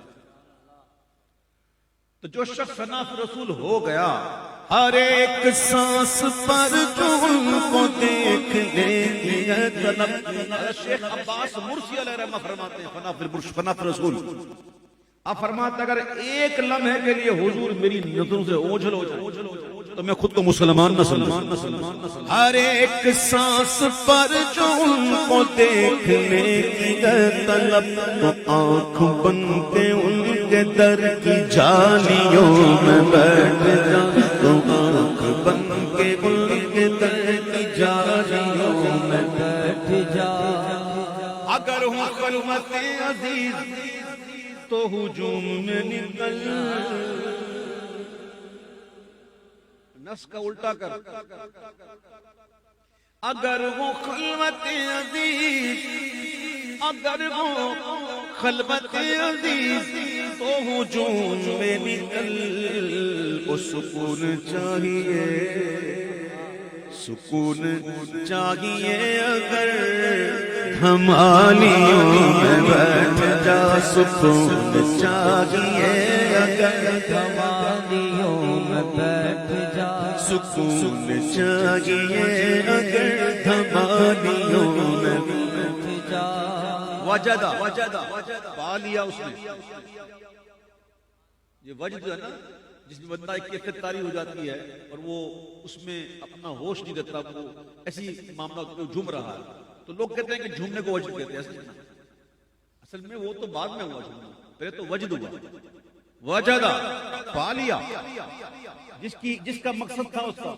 تو جو شخص فنا فی رسول ہو گیا، ہر ایک سانس پر جو ان کو دیکھنے کی ہے طلب، شیخ عباس مرسی علیہ رحمہ فرماتے ہیں فنا فی رسول، آپ فرماتے ہیں اگر ایک لمحے کے لیے حضور میری نظروں سے اوجھل ہو جائے تو میں خود کو مسلمان نہ سمجھوں۔ ہر ایک سانس پر جو ان کو دیکھنے کی ہے طلب، تو آنکھ بند کے ان کے در کی جالیوں میں بیٹھ جا، تو آنکھ بند کے ان کے در کی جالیوں خلوت عزیز تو ہجوم میں نکل. نس کا الٹا کر. اگر وہ خلوت عزیز، اگر وہ خلوت عزیز تو ہجوم میں نکل. وہ سکون چاہیے، سکون چاہیے اگر ہمالیوں میں بیٹھ جا. سکون چاہیے اگر ہمالیوں میں بیٹھ جا. سکون چاہیے اگر ہمالیوں میں بیٹھ جا. وجدہ پا لیا اس نے. یہ وجد ہے نا جس میں بندہ ایک کیفیت طاری ہو جاتی ہے اور وہ اس میں اپنا ہوش نہیں رکھتا، وہ ایسی معاملات میں جھوم رہا ہے. تو لوگ کہتے ہیں کہ جھومنے کو وجد کہتے ہیں. اصل میں وہ تو بعد میں ہوا جھومنا، پہلے تو وجد ہوا. وجدہ پا لیا جس کا مقصد تھا، اس کا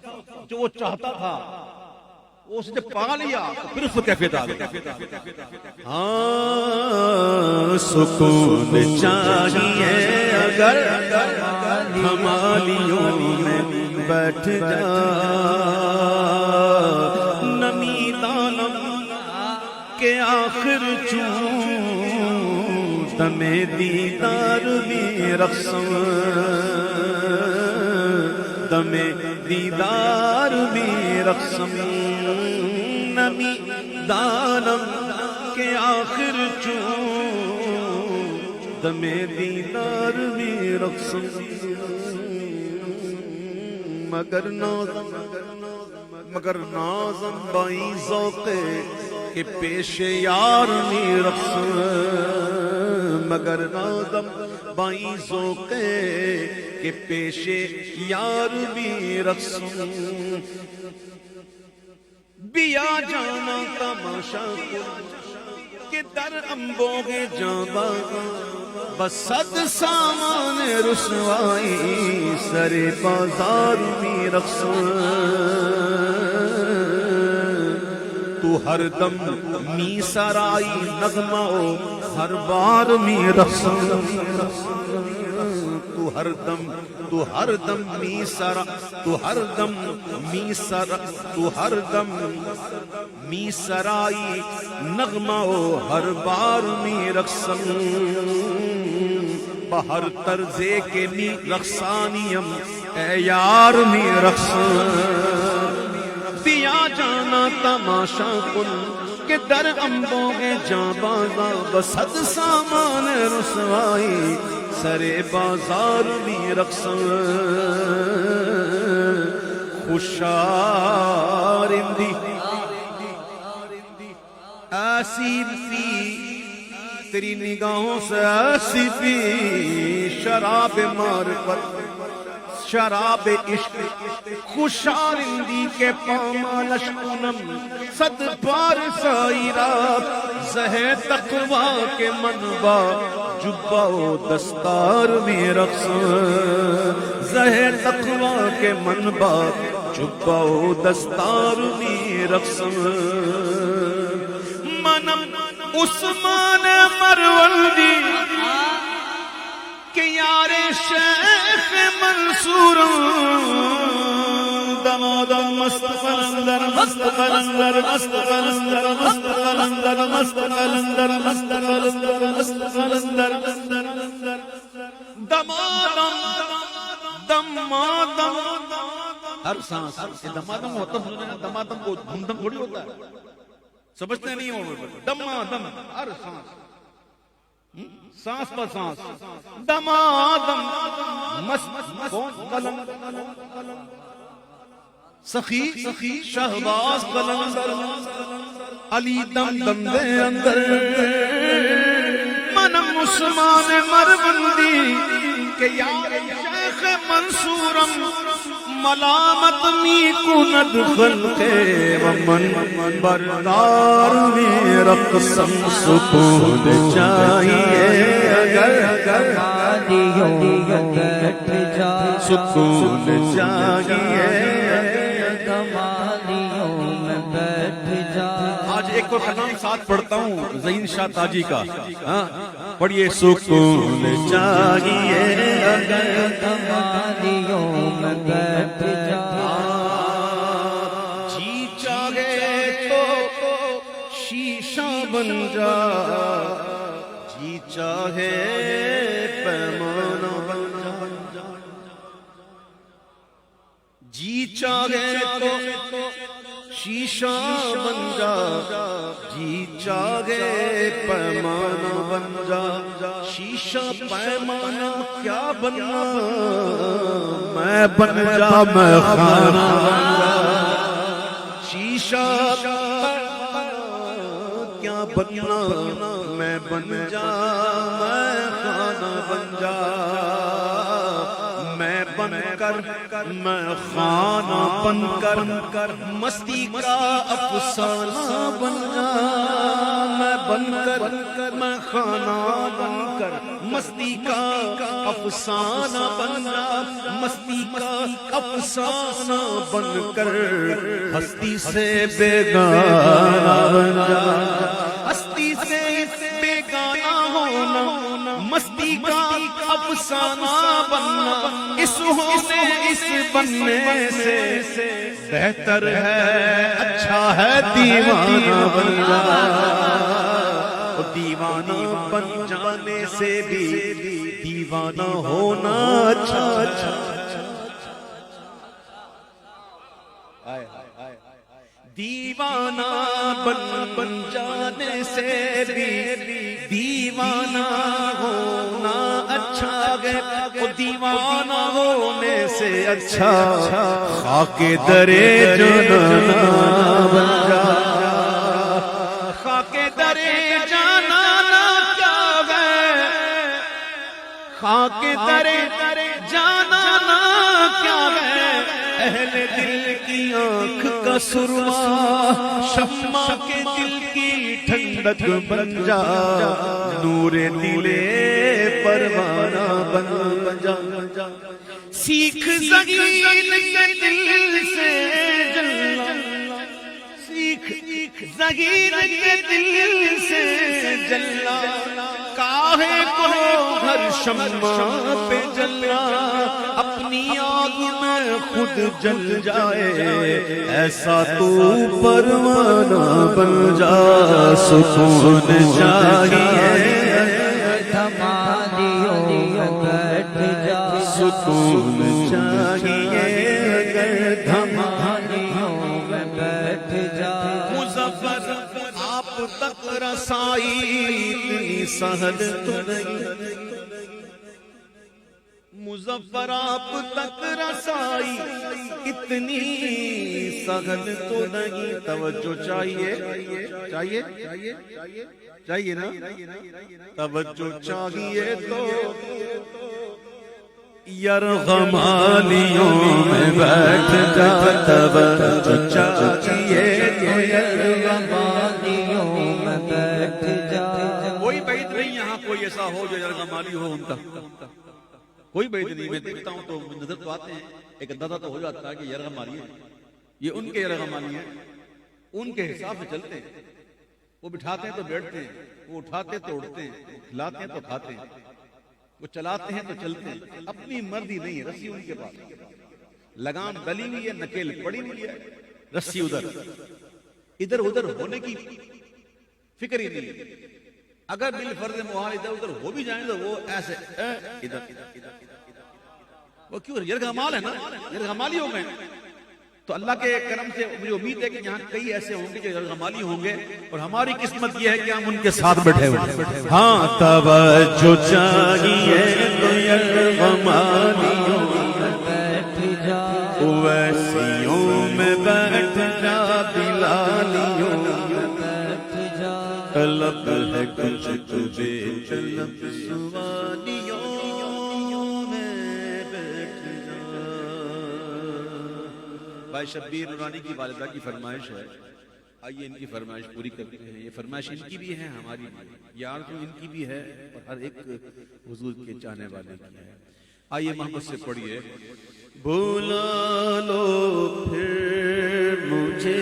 جو وہ چاہتا تھا، وہ اس نے پا لیا تو پھر اس کو کیفیت آ گئی. ہاں سکون چاہیے اگر ہمالیوں میں بیٹھ جا. نمی دانم کے آخر چون دم دیدار میں رقصم. دم دیدار میں رقصم. نمی دانم کے آخر چون دم دیدار میں رقصم. مگر نازم بائی ذوق کے پیش یار میں رقصم. مگر نازم بائی ذوق کے پیش یار میں رقصم. بیا جانا تماشا کہ در امبوگ جاں بس صد سامان رسوائی سر بازار میں رقصم. تو ہر دم می سرائی نغمہ ہر بار میں رقصم. تو ہر دم می سرا، تو ہر دم می سرائی نغمہ ہر بار میں رقصم. بہر طرزے کے می رقصانیم اے یار میں رقصم. دیا جانا تماشا کن کہ در امبوگ جاں بازا بصد سامان رسوائی سرے بازار میں رقصم. خوشارندی ایسی تھی تیری نگاہوں سے، ایسی تھی شراب معرفت، شراب عشق. خوشارندی کے پامالش کنم صد بار سائرات. زہ تقوی کے منبع جبہ و دستار میں رقصم. زہ تقوی کے منبع جبہ و دستار میں رقصم. منم عثمان مروندی کہ یار شیخ منصور. دمادم مست قلندر مست قلندر مست قلندر مست قلندر مست قلندر مست قلندر مست قلندر. دمادم دمادم ہر سانس دمادم ہوتا ہے. دمادم کو دھم دھم تھوڑی ہوتا ہے، سمجھتے نہیں ہو. دمادم ہر سانس، سانس پر سانس. دمادم مست کون قلم سخی شہباز قلندر علی دم دم دے اندر. منم عثمان مروندی کہ یار شیخ منصورم ملامت می کند خلق ومن بردار میں رقصم. سکون چاہیے اگر ہمالیوں میں بیٹھ جا. سکون چاہیے. ہمالیوں میں بیٹھ جا. آج ایک ایک اور کلام ساتھ پڑھتا ہوں ذہین شاہ تاجی کا. پڑھیے. سکون چاہیے اگر تمہاریوں میں بیٹھ جا، جی چاہے تو شیشہ بن جا، جی چاہے پیمانہ بن جا، جی چاہے تو شیشہ بن جا، جی چاہے پیمانہ بن جا. شیشہ پیمانہ کیا بننا، میں بن جا میں خانہ بن جا. شیشہ کیا بننا، میں بن جا میں خانہ بن جا. میں بن کر میں خانہ بن کر مستی کا افسانہ بن جا. میں بن کر میں خانہ بن کر مستی کا افسانہ بن جا. مستی کا افسانہ بن کر ہستی سے بیگانہ بن جا. ہستی سے بیگانہ ہونا، مستی کا افسانہ بننا، اس ہونے اس بننے سے بہتر ہے اچھا ہے دیوانہ بن جا. دیوانہ بن جانے سے بھی دیوانہ ہونا اچھا. دیوانہ بن جانے سے بھی دیوانہ ہونا اچھا ہے. وہ دیوانہ ہونے سے اچھا خاک درے جانا بن جا. خاک درے جانا کیا ہے، خاک درے جانا کیا ہے. اہل دل کی آنکھ کا سرما، شمع کے دل کی ٹھنڈک بن جا. نور دل پروانہ بن جا. سیکھ زگین کے دل سے جلنا، سیکھ زگین کے دل سے جلنا. کاہے کو ہر شمع پہ جلنا، اپنی آگ میں خود جل جائے. ایسا تو پروانہ بن جا. سکون چاہیے تمہاریوں میں بیٹھ جا، سکون چاہیے تمہاریوں میں بیٹھ جا. مظفر آپ تک رسائی اتنی سہل تو نہیں. مظفر آپ تک رسائی اتنی سہل تو نہیں. توجہ چاہیے چاہیے چاہیے نا، توجہ چاہیے تو یرغمالیوں میں بیٹھ جا. توجہ چاہیے تو یرغمالیوں میں بیٹھ جا. کوئی بعید نہیں یہاں کوئی ایسا ہو جو یرغمالی ہو ان کا، کوئی بعید نہیں. میں دیکھتا ہوں تو نظر تو آتے ہیں، ایک اندازہ تو ہو جاتا ہے کہ یرغمالی ہے. یہ ان کے یرغمالی ہیں، ان کے حساب سے چلتے ہیں. وہ بٹھاتے ہیں تو بیٹھتے ہیں، وہ اٹھاتے تو اٹھتے ہیں، وہ کھلاتے ہیں تو کھاتے ہیں، وہ چلاتے ہیں تو چلتے ہیں. اپنی مرضی نہیں ہے. رسی ان کے پاس، لگام ڈلی ہوئی ہے، نکیل پڑی ہوئی ہے، رسی ادھر ادھر ہونے کی فکر ہی نہیں ہے. اگر بالفرض محال ادھر ادھر ہو بھی جائیں تو وہ ایسے ادھر. وہ کیوں یرغمال ہے نا، یرغمالی ہو گئے. تو اللہ کے کرم سے مجھے امید ہے کہ یہاں کئی ایسے ہوں گے جو یرغمالی ہوں گے، اور ہماری قسمت یہ ہے کہ ہم ان کے ساتھ بیٹھے ہوئے. ہاں توجہ چاہیے تو یرغمالیوں میں بیٹھ جا، ویسیوں میں بیٹھ جا. بلالیوں میں بیٹھ جا. طلب ہے کچھ تجھے طلب سوالیوں میں بیٹھ جا. بھائی شبیر نورانی کی والدہ کی فرمائش ہے، آئیے ان کی فرمائش پوری کرتے ہیں. یہ فرمائش ان کی بھی ہے، ہماری بھی ہے، یہ آرزو ان کی بھی ہے، اور ہر ایک حضور کے چاہنے والے کی ہے. آئیے محمد سے پڑھیے. بلا لو پھر مجھے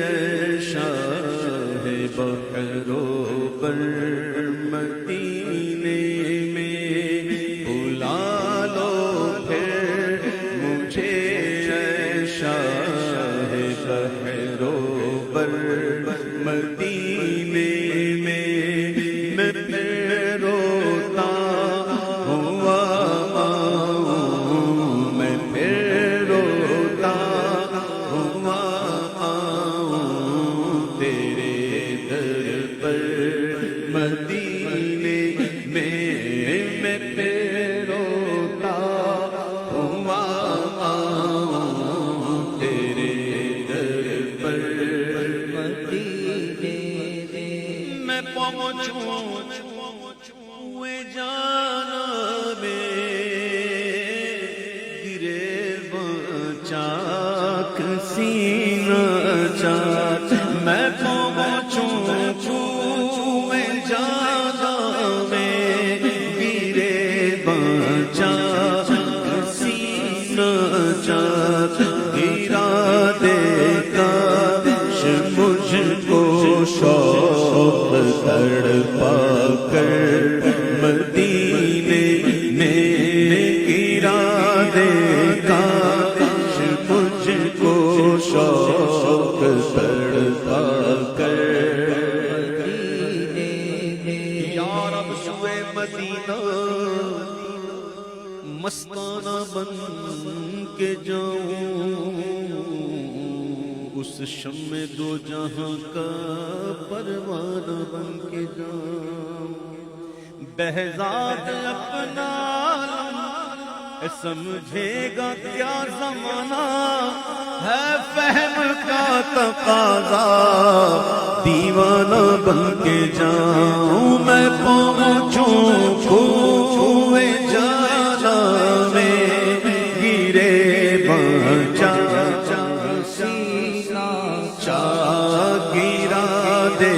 اے شاہ بحرو بر مدینے میں بلا لو پھر مجھے اے شاہ بحرو بر مدینے میں پھر روتا ہوا آؤں، میں پھر روتا ہوا آؤں تیرے در پر مدینے میں پھر روتا ہوا آؤں تیرے در پر مدینے میں پہنچوں ہوئے جانا میں گرے چاک سینہ چاک میں پہنچوں ہوئے جانا میں گرے چاک سینہ چاک گرا دے کاش مجھ کو شوق تڑپا کر مدینے میں گرا دے کاش مجھ کو شوق تڑپا کر یا رب سوئے مدینہ مستانہ بن کے جاؤں، اس شم دو جہاں کا پروانہ بن کے جاؤں، بہزاد اپنا سمجھے گا کیا زمانہ ہے فہم کا تقاضا، دیوانہ بن کے جاؤں میں پہنچوں کھوئے جانا میں گرے بچا چا گرا دے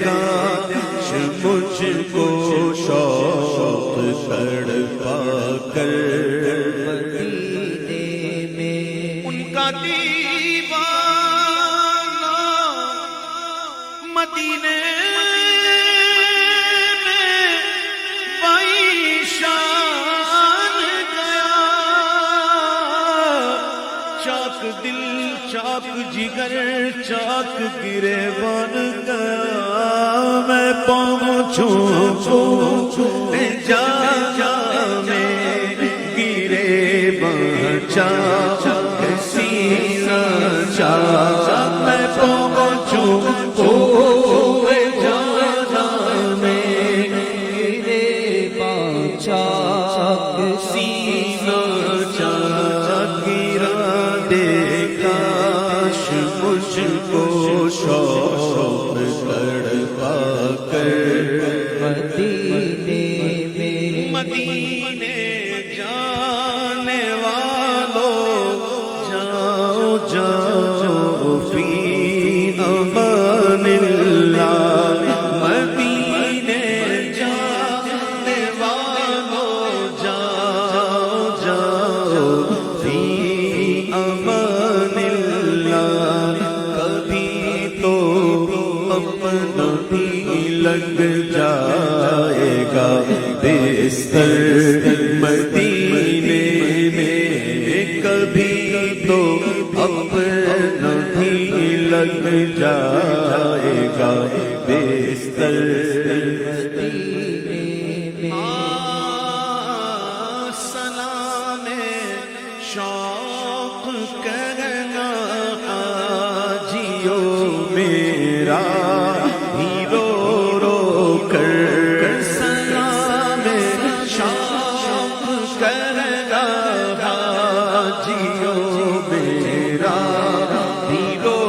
کاش مجھ کو شوق تڑپا کر مدینے میں ان کا دیوانہ مدینے میں بڑی شان گیا، چاک دل چاک جگر چاک گرے بن گیا، میں پہنچوں جا میں گرے بچا سینہ چاک میں پہنچوں ہوئے جانا میں گرے چاک سینہ چاک گرا دے کاش مجھ کو شوق تڑپا کر مدینے میں مدینے جانے والوں جاؤ جاؤ فی امان اللہ، مدینے جانے والوں جاؤ جاؤ فی امان اللہ، کبھی تو اپنا بھی لگ جائے گا بستر مدینے میں، کبھی تو اپنا بھی لگ جائے گا بستر سلام شوق کرنا حاجیو میرا ہی رو رو کر، سلام شوق کرنا حاجیو میرا ہی رو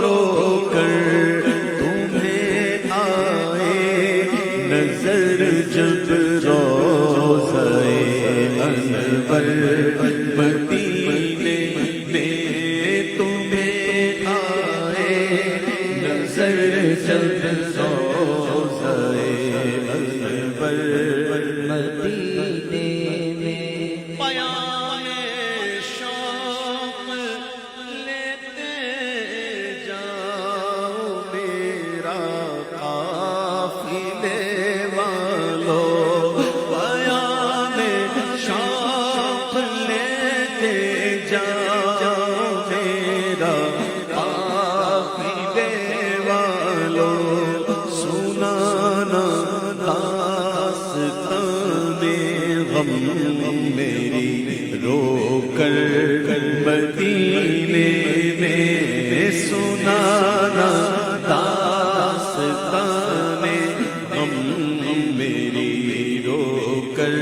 رو کر، تمہیں آئے نظر جب روضہ انور مدینے میں، تمہیں آئے نظر جب روضہ انور مدینے میں بیان شوق لیتے جاؤ میرا کر مدینے میں سنانا داستان غم میری رو کر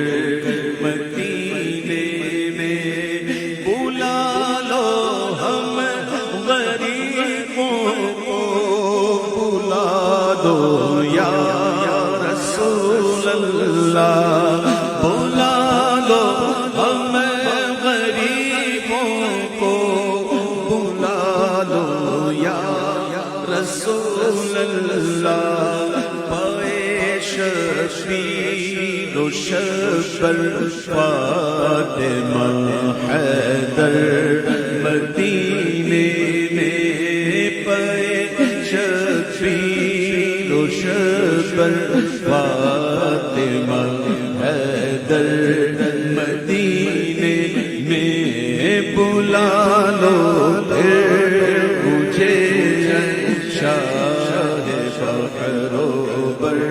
مدینے میں بلا لو ہم غریبوں کو بلا دو یا رسول اللہ بلا لو ہم غریبوں کو بلا لو یا رسول اللہ پائے شبیر و شبر فاطمہ حیدر مدینے میں پائے شبیر و شبر فاطمہ حیدر مدینے میں بلا لو پھر مجھے شاہ بحر و بر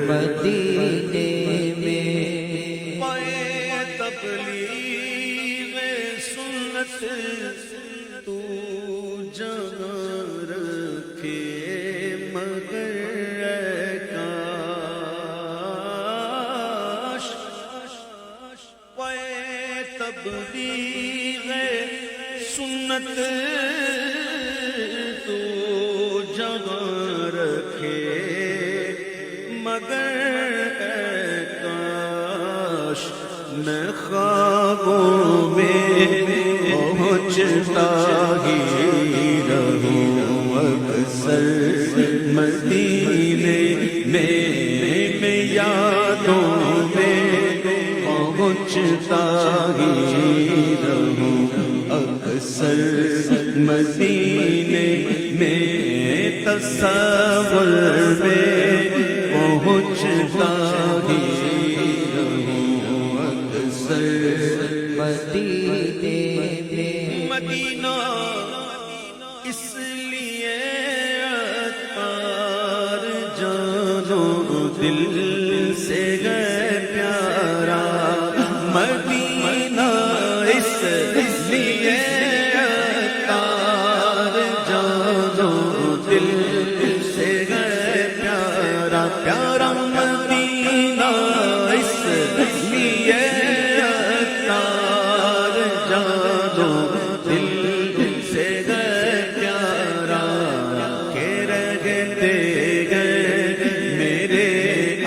مدینے میں پائے تبلیغ سنت تو جہاں رکھے مگر کاش پائے تبلیغ سنت تو جہاں رکھے مگر کاش میں خوابوں میں پہنچتا ہی رہوں اکثر مدینے میں یادوں میں پہنچتا ہی رہوں اکثر مدینے میں تصور میں پہنچتا ہی رہوں اکثر مدینے میں مدینہ اس لیے عطار جانو دل سے گئے پیارا مدینہ اس لیے عطار جانو دل سے گئے پیارا پیارا مدینہ اس لیے عطار جانو دل سے گئے پیارا کہ رہتے گئے میرے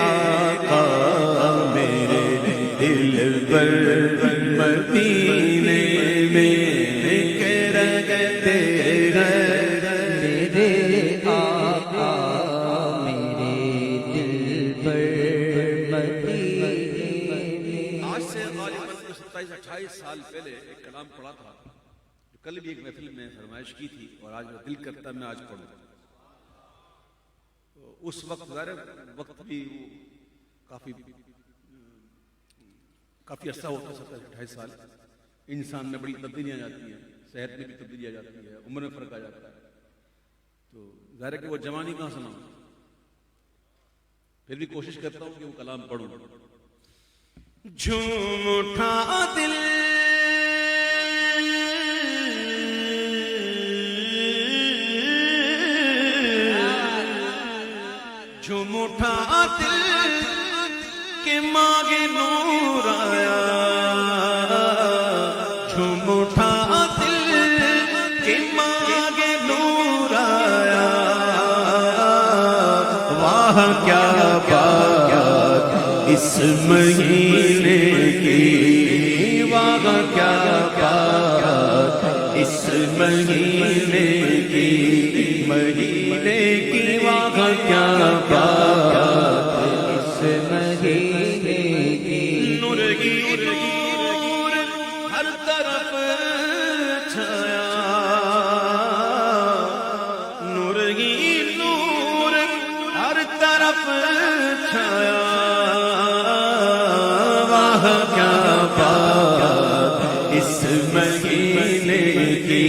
آقا میرے دل پر مدینے میں کہ رہتے گئے میرے آقا میرے دل پر مدینے میں آج سے غالباً 27-28 سال پہلے ایک کلام پڑھا تھا جو کل بھی ایک محفل میں فرمائش کی تھی اور آج میں دل کرتا میں آج پڑھوں. تو اس وقت ظاہر وقت بھی کافی عرصہ ہوتا ہے 27-28 سال. انسان میں بڑی تبدیلیاں جاتی ہیں, صحت میں بھی تبدیلی آ جاتی ہے, عمر میں فرق آ جاتا ہے. تو ظاہر ہے کہ وہ جوانی کہاں سناؤں, پھر بھی کوشش کرتا ہوں کہ وہ کلام پڑھوں. جھوم اٹھا دل جھوم اٹھا دل کے مانگے نور آیا جھوم اٹھا دل کے مانگے نور آیا واہ کیا بات اس مہینے کی واہ کیا بات اس مہینے کی واہ کیا بات اس مہینے کی نور کی نور ہر طرف چھایا نور کی نور ہر طرف چھایا واہ کیا بات اس مہینے کی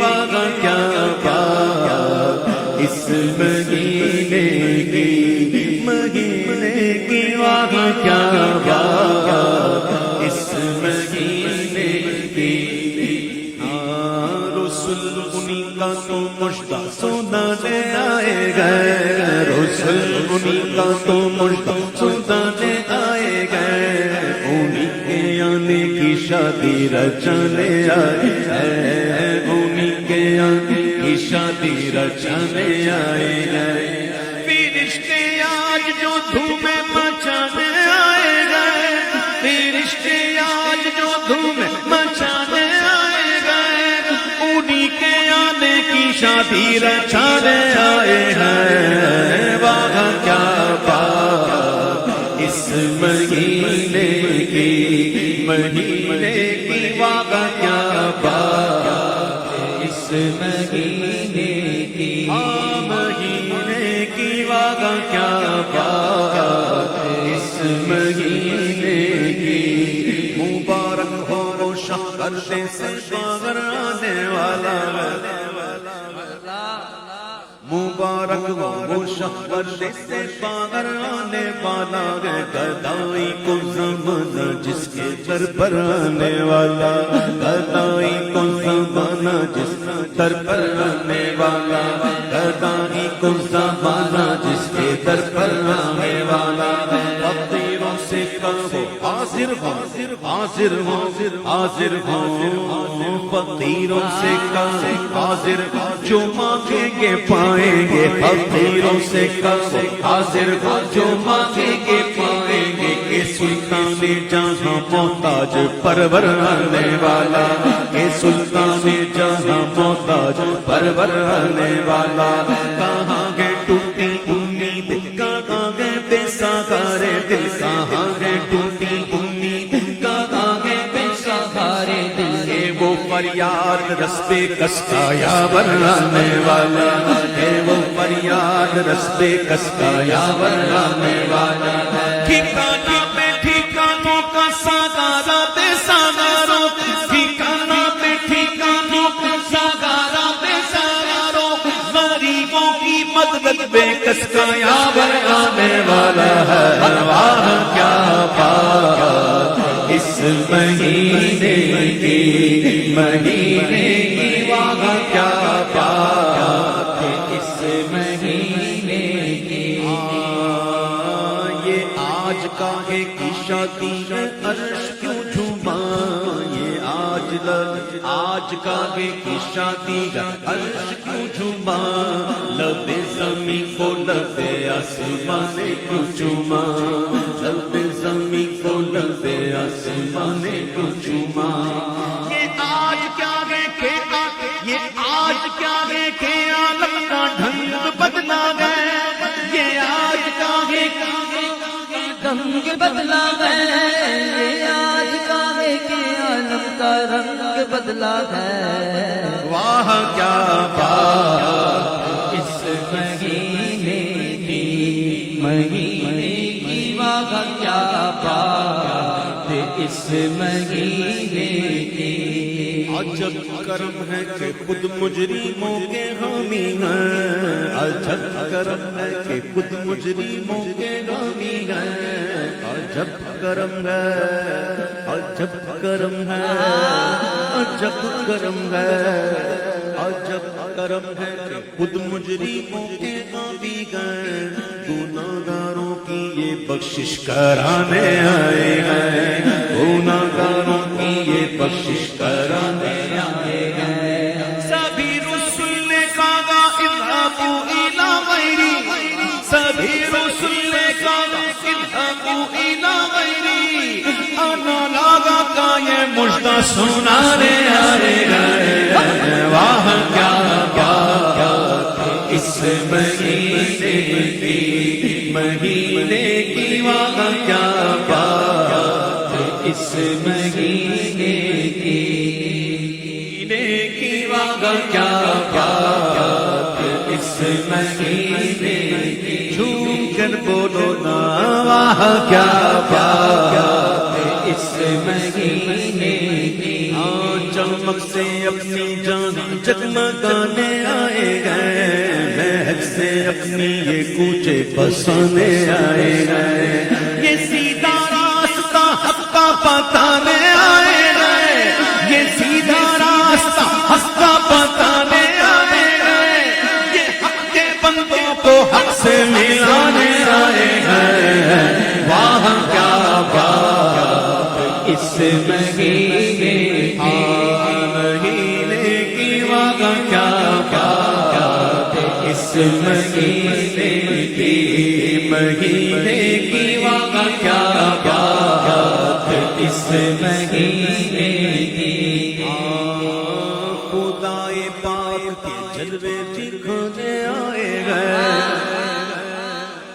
واہ کیا بات اس مہینے کی واہ کیا بات اس کے آنے کی شادی رچانے آئے ہیں، انہیں کے آنے کی شادی رچانے آئے ہیں۔ فرشتے آج جو دھومیں مچانے آئے گئے، فرشتے آج جو دھومیں مچانے آئے گئے، انہیں کے آنے کی شادی رچانے آئے ہیں۔ وہاں کیا بات اس مہینے کی وہاں کیا بات اس مہینے کی مہینے کی وہاں کیا بات اس مہینے کی۔ مبارک ہو وہ شہر سے باہر آنے والا، مبارک ہو وہ شہر سے باہر آنے والا ہے، گدائی کو زمانہ جس کے در پر آنے والا، گدائی کو زمانہ جس کے در پر آنے والا، گدائی کو زمانہ جس کے در پر آنے والا۔ فقیروں سے کہو حاضر ہو، حاضر ہو، حاضر ہو، فقیروں سے کہو حاضر ہو، جو مانگیں گے پائیں گے، فقیروں سے کہو حاضر ہو، جو مانگیں گے پائیں گے، کہ سلطان جہاں محتاج پرور آنے والا، کہ سلطان جہاں محتاج پرور آنے والا۔ کہاں گئے ٹوٹی امید، کہاں گئے بے سہارے دل، کہاں گئے ٹوٹی امید، کہاں گئے بے سہارے دل، وہ فریاد رستے کس کا یاور آنے والا ہے، وہ فریاد رستے کس کا یاور آنے والا ہے۔ ٹھکانا پہ ٹھکانوں کا ساغارہ بے ساغاروں، ٹھکانا پہ ٹھکانوں کا ساغارہ بے ساغاروں، غریبوں کی مدد بے کس کا یاور آنے والا ہے۔ واہ کیا بات اس مہینے کی واہ کیا بات اس مہینے کی۔ یہ آج کاہے کی شادی ہے عرش کیوں جھوما، یہ آج کاہے کی شادی ہے عرش کیوں جھوما، لب زمین کو لب آسمان نے کیوں چوما، لب زمین کو لب آسمان نے کیوں چوما۔ یہ آج کیا ہے کہ عالم کا ڈھنگ بدلا گیا، یہ آج کا ہے رنگ بدلا ہے، یہ آج کا ہے کہ عالم کا رنگ بدلا ہے۔ واہ کیا بات اس مہینے کی واہ کیا بات اس مہینے کی۔ عجب کرم ہے کہ خود مجرموں کے حامی ہیں، عجب کرم ہے کہ خود مجرموں کے حامی ہیں، عجب کرم ہے، عجب کرم ہے، عجب کرم ہے، عجب کرم ہے کہ خود مجرموں کے حامی ہیں، گناہگاروں کی یہ بخشش کرانے آئے ہیں، گناہگاروں کی یہ بخشش کرانے آئے ہیں۔ سبھی رسول نے کہا اذهبوا إلى غیری، سبھی رسول نے کہا اذهبوا إلى غیری، انا لاغا کا یہ مژدہ سنانے آئے ہیں۔ واہ کیا بات اس مہینے کی واہ کیا بات اس مہینے کی واہ کیا بات اس مہینے کی۔ جھوم کر بولو نا واہ کیا بات اس مہینے کی۔ چمک سے اپنی جان جگمگانے آئے گئے، مہک سے اپنی یہ کوچے بسانے آئے گئے، یہ سیدھا راستہ حق کا بتانے آئے گئے، یہ سیدھا راستہ حق کا بتانے آئے گئے، یہ حق کے بندوں کو حق سے ملانے آئے ہیں۔ واہ کیا بات اس مہینے مہینے کی وہاں کیا بات ہے، اس مہینے کی وہاں کیا بات ہے، اس مہینے کی خدائے پاک کے جلوے دکھانے آئے گئے،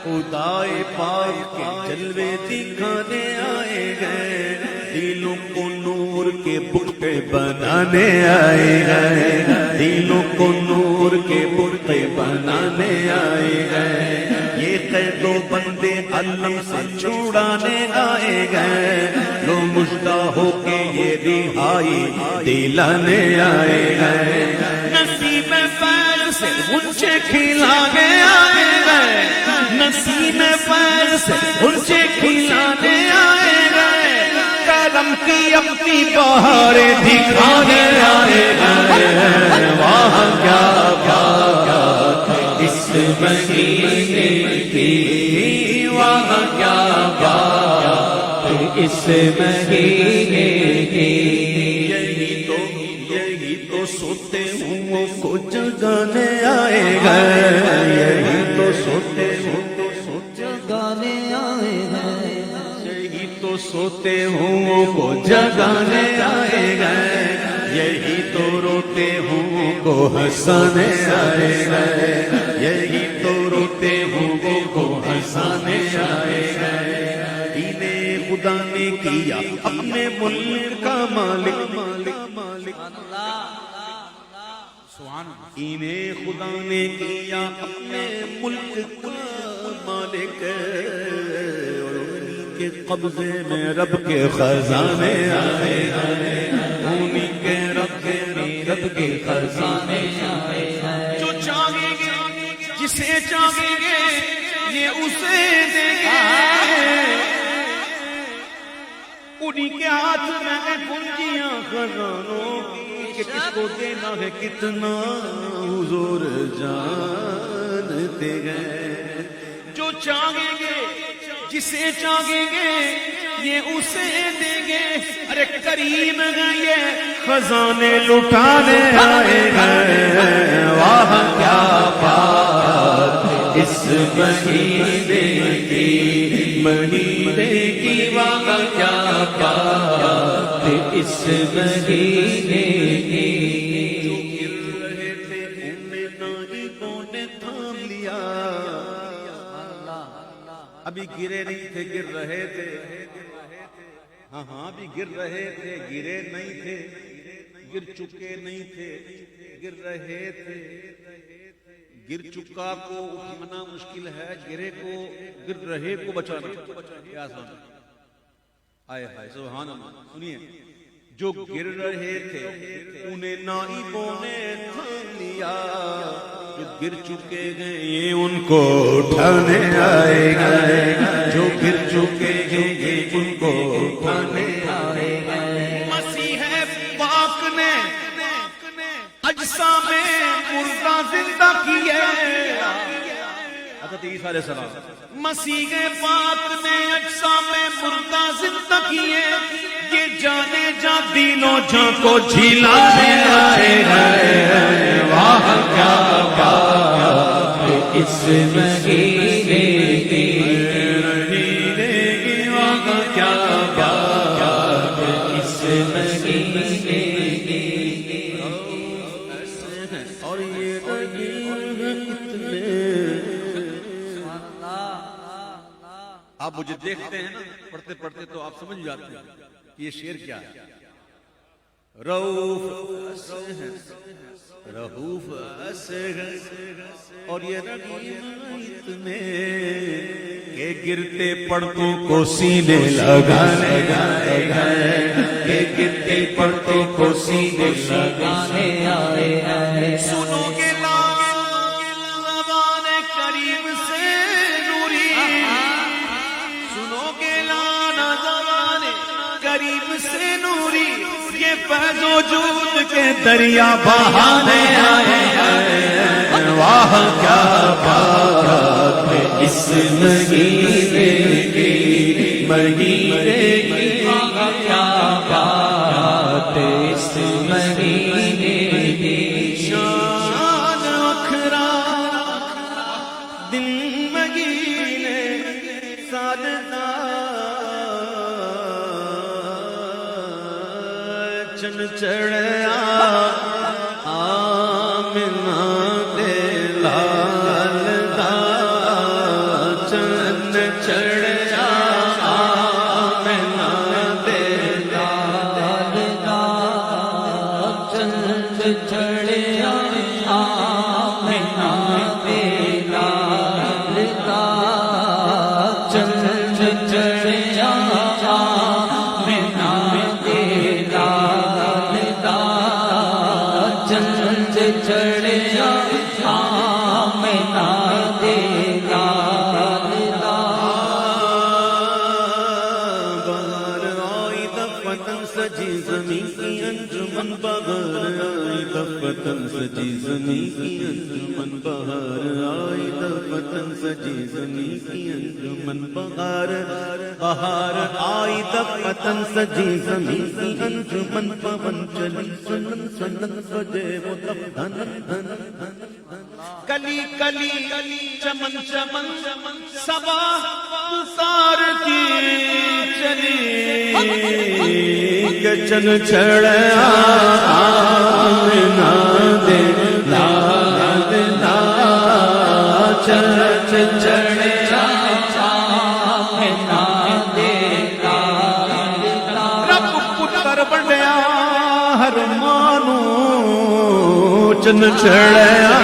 خدائے پاک کے جلوے دکھانے آئے گئے، دلوں کو نور کے بقعے بنانے آئے گئے، دلوں کو نور کے بقعے بنانے آئے گئے، یہ قید و بندے علم سے چھڑانے آئے گئے، لو مژدہ ہو کے یہ رہائی دلانے آئے گئے، نصیب فیض سے غنچے کھلانے آئے گئے، نصیب فیض سے غنچے کھلانے آئے گئے، کرم کی اپنی بہاریں دکھانے آئے گئے، وہاں کیا بات ہے اس مہینے کی، وہاں کیا بات ہے اس مہینے کی، یہی تو سوتے ہوں کو جگانے آئے گئے، یہی تو سوتے ہوں جگانے آئے ہیں، یہی تو سوتے ہوں کو جگانے آئے گئے، یہی تو روتے ہوں کو ہنسانے آئے گئے، یہی تو روتے ہوں کو ہنسانے آئے گئے، انہیں خدا نے کیا اپنے ملک کا مالک، انہیں خدا نے کیا اپنے ملک کا مالک، اور انہیں کے قبضے میں رب کے خزانے آئے گئے، انہیں کے رب کے خزانے آئے گئے، جو چاہیں گے جسے چاہیں گے یہ اسے دیں گے، انہیں کے ہاتھ میں کنجیاں خزانوں کی، کہ کس کو دینا ہے کتنا حضور جانتے گئے، جو چاہیں گے جسے چاہیں گے یہ اسے دیں گے، ارے کریم ہے یہ خزانے لٹانے آئے گئے، وہاں کیا بات ہے اس مہینے کی وہاں کیا بات ہے اس مہینے کی، جو گر رہے تھے انہیں نائبوں نے تھام لیا، ابھی گرے نہیں تھے گر رہے تھے، ہاں ابھی گر رہے تھے گرے نہیں تھے، گر چکے نہیں تھے گر رہے تھے، گر چکا کو اٹھانا مشکل ہے، گرے کو گر رہے کو بچانا کیا آسان ہے، آئے ہائے سبحان اللہ، سنیے، جو گر رہے تھے انہیں نائبوں نے تھام لیا، جو گر چکے گئے یہ ان کو اٹھانے آئے گئے، جو گر چکے گئے یہ ان کو اٹھانے آئے گئے، مسیح پاک نے اجسام مردہ زندہ کیے، حضرت عیسیٰ علیہ السلام، مسیح پاک نے اجسام مردہ زندہ کیے، یہ جانے جا دینوں جان کو جھلانے آئے گئے، وہاں کیا بات ہے اس مہینے کی، وہاں کیا بات ہے اس مہینے کی، اور یہ آپ مجھے دیکھتے ہیں نا پڑھتے پڑھتے تو آپ سمجھ جاتے ہیں کہ یہ شعر کیا ہے، رؤوف اور یہ رحیم اتنے کہ گرتے پڑھتوں کو سینے لگانے آئے گئے، کہ گرتے پڑھتوں کو سینے لگانے آئے گئے، سنو گے زبان کریم سے نوری، سنو گے لانا زبان کریم سے نوری، یہ فیض و جود کے دریا بہانے آئے ہیں، واہ کیا بات ہے اس مہینے کی، واہ کیا چن چڑھیا آمنہ دے لال دا چن چڑھیا آمنہ دے لال دا چن چڑھیا آمنہ دے لال دا چن چڑھیا آمنہ دے لال دا چن چڑھیا آمنہ دے لال دا بہار آئی دفتن سجی زمین کی انجمن بہار آئی دفتن سجی زمین کی انجمن بہار آئی دفتن سجی زمین کی انجمن بہار بہار آئی دفتن سجی زمین کی انجمن پون چلی سنن سنن بجے وہ دفتن کلی کلی چمن چمن صبا پکار کی چلی کہ چن چڑھیا آمنہ دے لال دا چن چڑھیا آمنہ دے لال دا رب پتر بنیا ہر مانو چن چڑھیا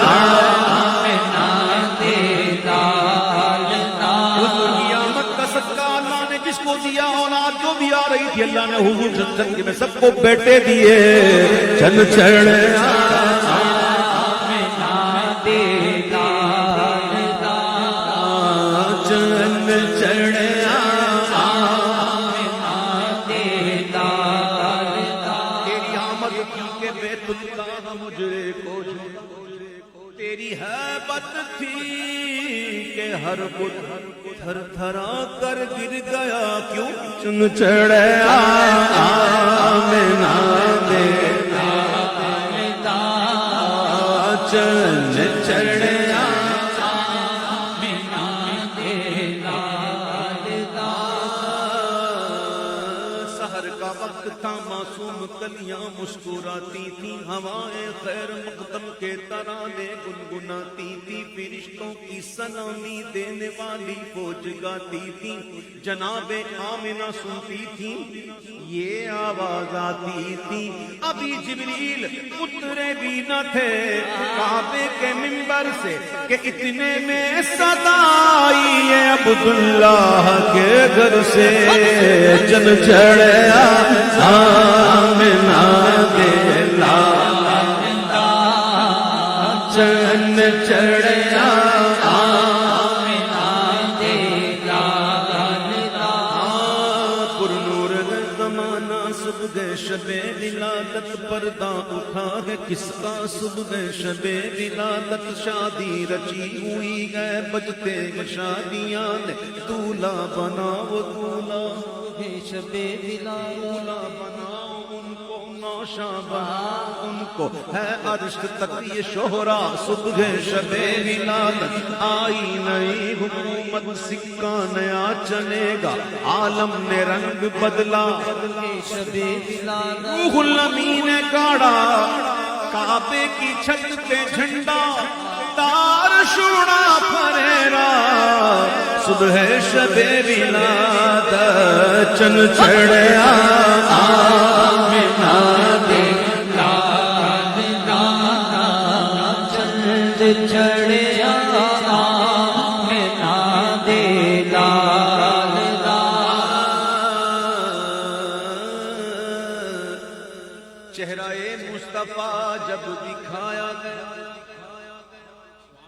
آمنہ دے لال دا قیامت کا صدقہ اللہ نے جس کو دیا اولاد جو بھی آ رہی تھی اللہ نے حضور جنت میں سب کو بیٹے دیے چن چڑھیا آمنہ دے لال دا چن چڑھیا آمنہ دے لال دا تیری آمد کی کہ بیت اللہ مجرے کو تیری ہیبت تھی کہ ہر بت تھر تھرا کر گر گیا کیوں چن چڑھیا آمنہ دے لال دا چن چڑھیا آمنہ دے لال دا سحر کا وقت تھا معصوم کلیاں مسکراتی تھی ہوائیں خیر مقدم کے ترانے گنگناتی تھی فرشتوں کی سلامی دینے والی فوج گاتی تھی جناب آمنہ سنتی تھی یہ آواز آتی تھی ابھی جبریل اترے بھی نہ تھے کعبے کے منبر سے کہ اتنے میں صدا آئی ہے عبداللہ کے گھر سے چن چڑھیا آمنہ دے لال دا چن چڑھیا آمنہ دے لال دا پرنور زمانہ صبح شب ولادت پردہ اٹھا ہے کس کا صبح شب ولادت شادی رچی ہوئی ہے بجتے شادیاں نے دولہا بناؤ دولہا شب ولادت دولہا بناؤ ان کو نوشابہ ان کو ہے عرش تک یہ شہرا صبح شب ولادت آئی نئی حکومت سکہ نیا چلے گا عالم نے رنگ بدلا شب ولادت روح الامین نے گاڑا کعبے کی چھت پہ جھنڈا تار شوڑا پھریرا صبح شب ولادت چن چڑھیا آمنہ دے لال دا چند چڑھیا آمنہ دے لال دا چہرہ مصطفیٰ جب دکھایا گیا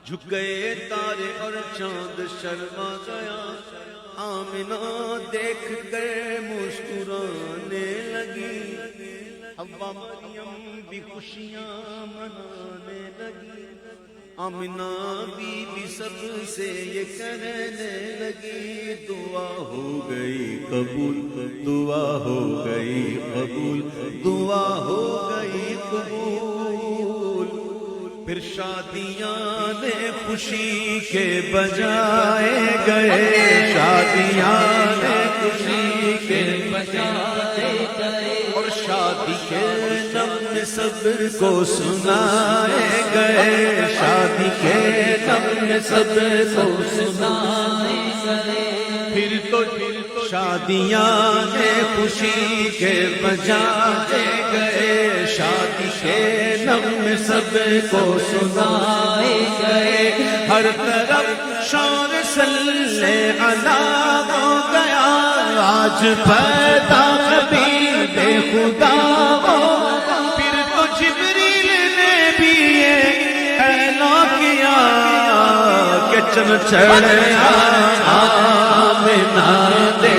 جھک گئے تارے اور چاند شرما گیا آمنہ دیکھ کر مسکرانے لگی حوا مریم بھی خوشیاں منانے لگی آمنہ بی بی سب سے یہ کہنے لگی دعا ہو گئی قبول دعا ہو گئی قبول دعا ہو گئی قبول پھر شادیاں نے خوشی کے بجائے گئے شادیاں نے خوشی کے بجائے گئے اور شادی کے نغم سب کو سنائے گئے، شادی کے نغم سب کو سنائے گئے، پھر تو شادیاں خوشی کے بجائے گئے، شادی کے نغم سب کو سنائے گئے، ہر طرف شور صلی اللہ ہو گیا، آج پیدا حبیب خدا ہو، پھر تو جبریل نے بھی یہ اعلان کیا کہ چل چڑھیا آمنہ دے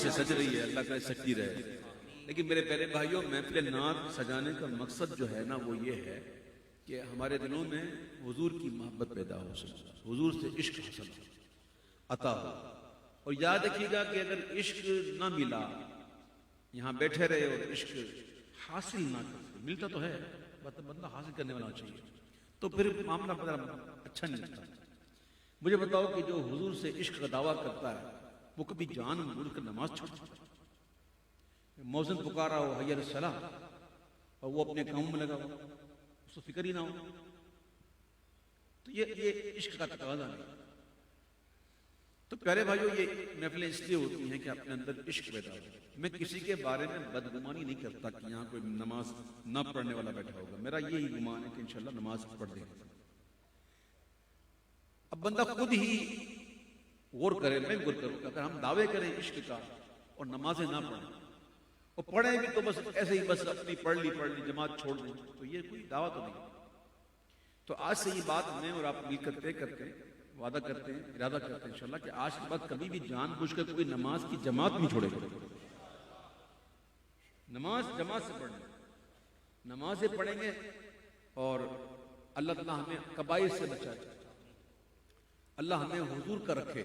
سے سج رہی ہے، اللہ کا سجتی رہے۔ لیکن میرے پیارے بھائیوں، محفل نعت سجانے کا مقصد جو ہے نا وہ یہ ہے کہ ہمارے دلوں میں حضور کی محبت پیدا ہو سکے، حضور سے عشق حاصل ہو، عطا ہو۔ اور یاد رکھیے گا کہ اگر عشق نہ ملا، یہاں بیٹھے رہے اور عشق حاصل نہ کرتے، ملتا تو ہے بندہ حاصل کرنے والا چاہیے، تو پھر معاملہ بڑا اچھا نہیں لگتا۔ مجھے بتاؤ کہ جو حضور سے عشق کا دعویٰ کرتا ہے وہ کبھی جان بوجھ کر نماز چھوڑتا ہے؟ موذن پکارا ہو حی علی الصلاۃ اور وہ اپنے کاموں میں لگا ہو، اس کو فکر ہی نہ ہو، تو یہ عشق کا تقاضا نہیں۔ تو پیارے بھائیو، یہ محفلیں اس لیے ہوتی ہیں کہ اپنے اندر عشق پیدا ہو۔ میں کسی کے بارے میں بدگمانی نہیں کرتا کہ یہاں کوئی نماز نہ پڑھنے والا بیٹھا ہوگا، میرا یہی گمان ہے کہ انشاءاللہ نماز پڑھ دے گا۔ اب بندہ خود ہی غور کرے، میں غور کروں، اگر ہم دعوے کریں عشق کا اور نمازیں نہ پڑھیں اور پڑھیں بھی تو بس ایسے ہی بس اپنی پڑھ لی جماعت چھوڑ دیں، تو یہ کوئی دعویٰ تو نہیں۔ تو آج سے یہ بات میں اور آپ مل کر طے کرتے ہیں، وعدہ کرتے ہیں، ارادہ کرتے ہیں انشاءاللہ کہ آج کے بعد کبھی بھی جان بوجھ کر کوئی نماز کی جماعت نہیں چھوڑے گا۔ نماز جماعت سے پڑھیں، نمازیں پڑھیں گے اور اللہ تعالیٰ ہمیں کبائر سے بچائے، اللہ ہمیں حضور کا رکھے،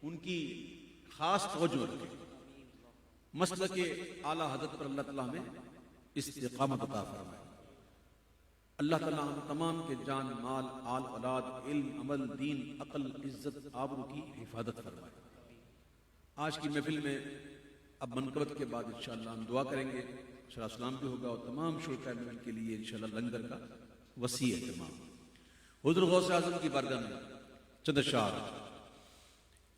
ان کی خاص توجہ رکھے، مسلک اعلیٰ حضرت پر اللہ تعالیٰ ہمیں استقامت عطا فرمائے۔ اللہ تعالیٰ ہم تمام کے جان، مال، آل اولاد، علم، عمل، دین، عقل، عزت، آبرو کی حفاظت فرمائے۔ آج کی محفل میں اب منقبت کے بعد انشاءاللہ ہم دعا کریں گے، صلاۃ السلام بھی ہوگا اور تمام شرکاء محفل کے لیے انشاءاللہ لنگر کا وسیع اہتمام۔ حضور غوث اعظم کی بارگاہ میں چند اشعار۔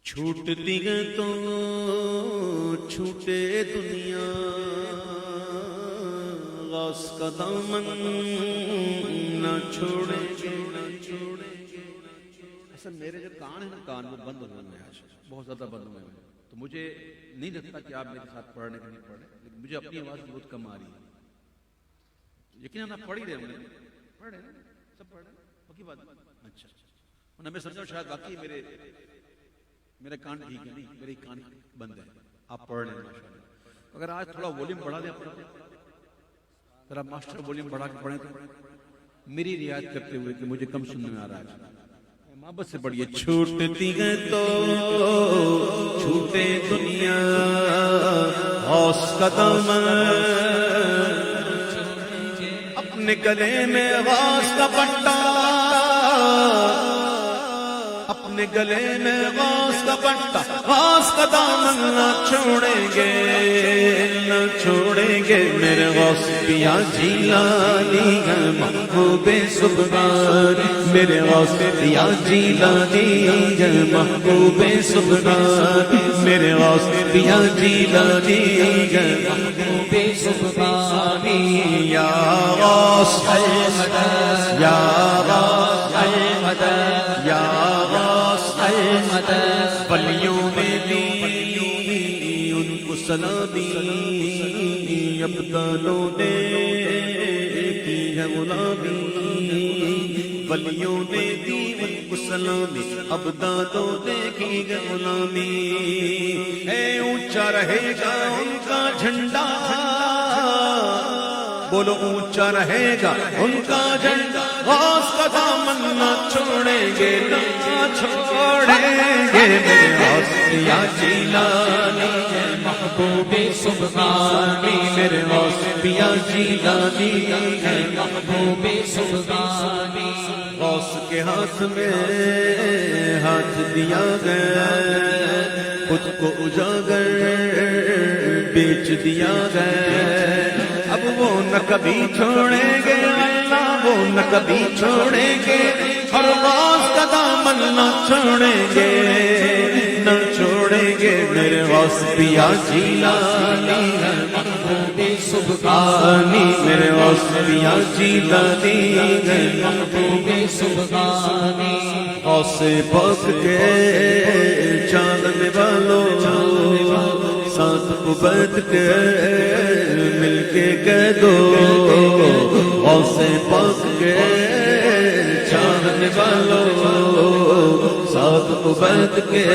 چھوٹتی ہے تو چھوٹے دنیا، غوث کا دامن نہ چھوڑیں گے، نہ چھوڑیں گے۔ اصل میرے جو کان ہیں نا، کان وہ بند ہوئے ہیں، آج بہت زیادہ بند ہوئے ہیں، تو مجھے نہیں لگتا کہ آپ میرے ساتھ پڑھنے کے نہیں پڑھ رہے، لیکن مجھے اپنی آواز بہت کم آ رہی ہے۔ یقیناً آپ پڑھ ہی رہے ہوں گے، پڑھ رہے ہیں سب، پڑھ رہے ہیں، پکی بات۔ اچھا، انہیں میں سمجھا شاید واقعی میرے کان ٹھیک ہے، نہیں، میرے کان بند ہے، آپ پڑھ رہے ہیں ماشاءاللہ۔ اگر آج تھوڑا ولیوم بڑھا دیں، ذرا ماسٹر ولیوم بڑھا کے پڑھیں تو میری رعایت کرتے ہوئے کہ مجھے کم سننے میں آ رہا ہے، محبت سے پڑھیے۔ چھوٹتی ہے تو چھوٹے دنیا، غوث کا دامن، اپنے گلے میں غوث کا پٹا، اپنے گلے میں غوث کا پٹا، غوث کا دامن نہ چھوڑیں گے، نہ چھوڑیں گے۔ میرے غوث پیا جیلانی ہے محبوب سبحان، میرے غوث پیا جیلانی ہے محبوب سبحان، میرے غوث پیا جیلانی ہے محبوب سبحان۔ یا غوث المدد، یا غوث المدد، یا ولیوں نے دی ان کو سلامی، ابدالوں نے کی ہے غلامی، ولیوں نے دی ان کو سلامی، ابدالوں نے کی ہے غلامی۔ اے اونچا رہے گا ان کا جھنڈا، بولو اونچا رہے گا ان کا جھنڈا، غوث کا دامن نہ چھوڑیں گے، نہ چھوڑیں گے میرے غوث پیا جیلانی، محبوب سبحانی، میرے غوث پیا جیلانی، محبوب سبحانی، غوث کے ہاتھ میں ہاتھ دیا گیا، خود کو اجاگر بیچ دیا گیا، اب وہ نہ کبھی چھوڑیں گے اللہ، وہ نہ کبھی چھوڑیں گے، اور غوث کا دامن نہ چھوڑیں گے، نہ چھوڑیں گے میرے غوث پیا جیلانی، محبوب سبحانی، میرے غوث پیا جیلانی، محبوب سبحانی، غوث پاک کے چاندنے والوں ساتھ کو بیٹھ کے مل کے کہہ دو، غوث پاک کے چاندنے والوں ساتھ کو بیٹھ کے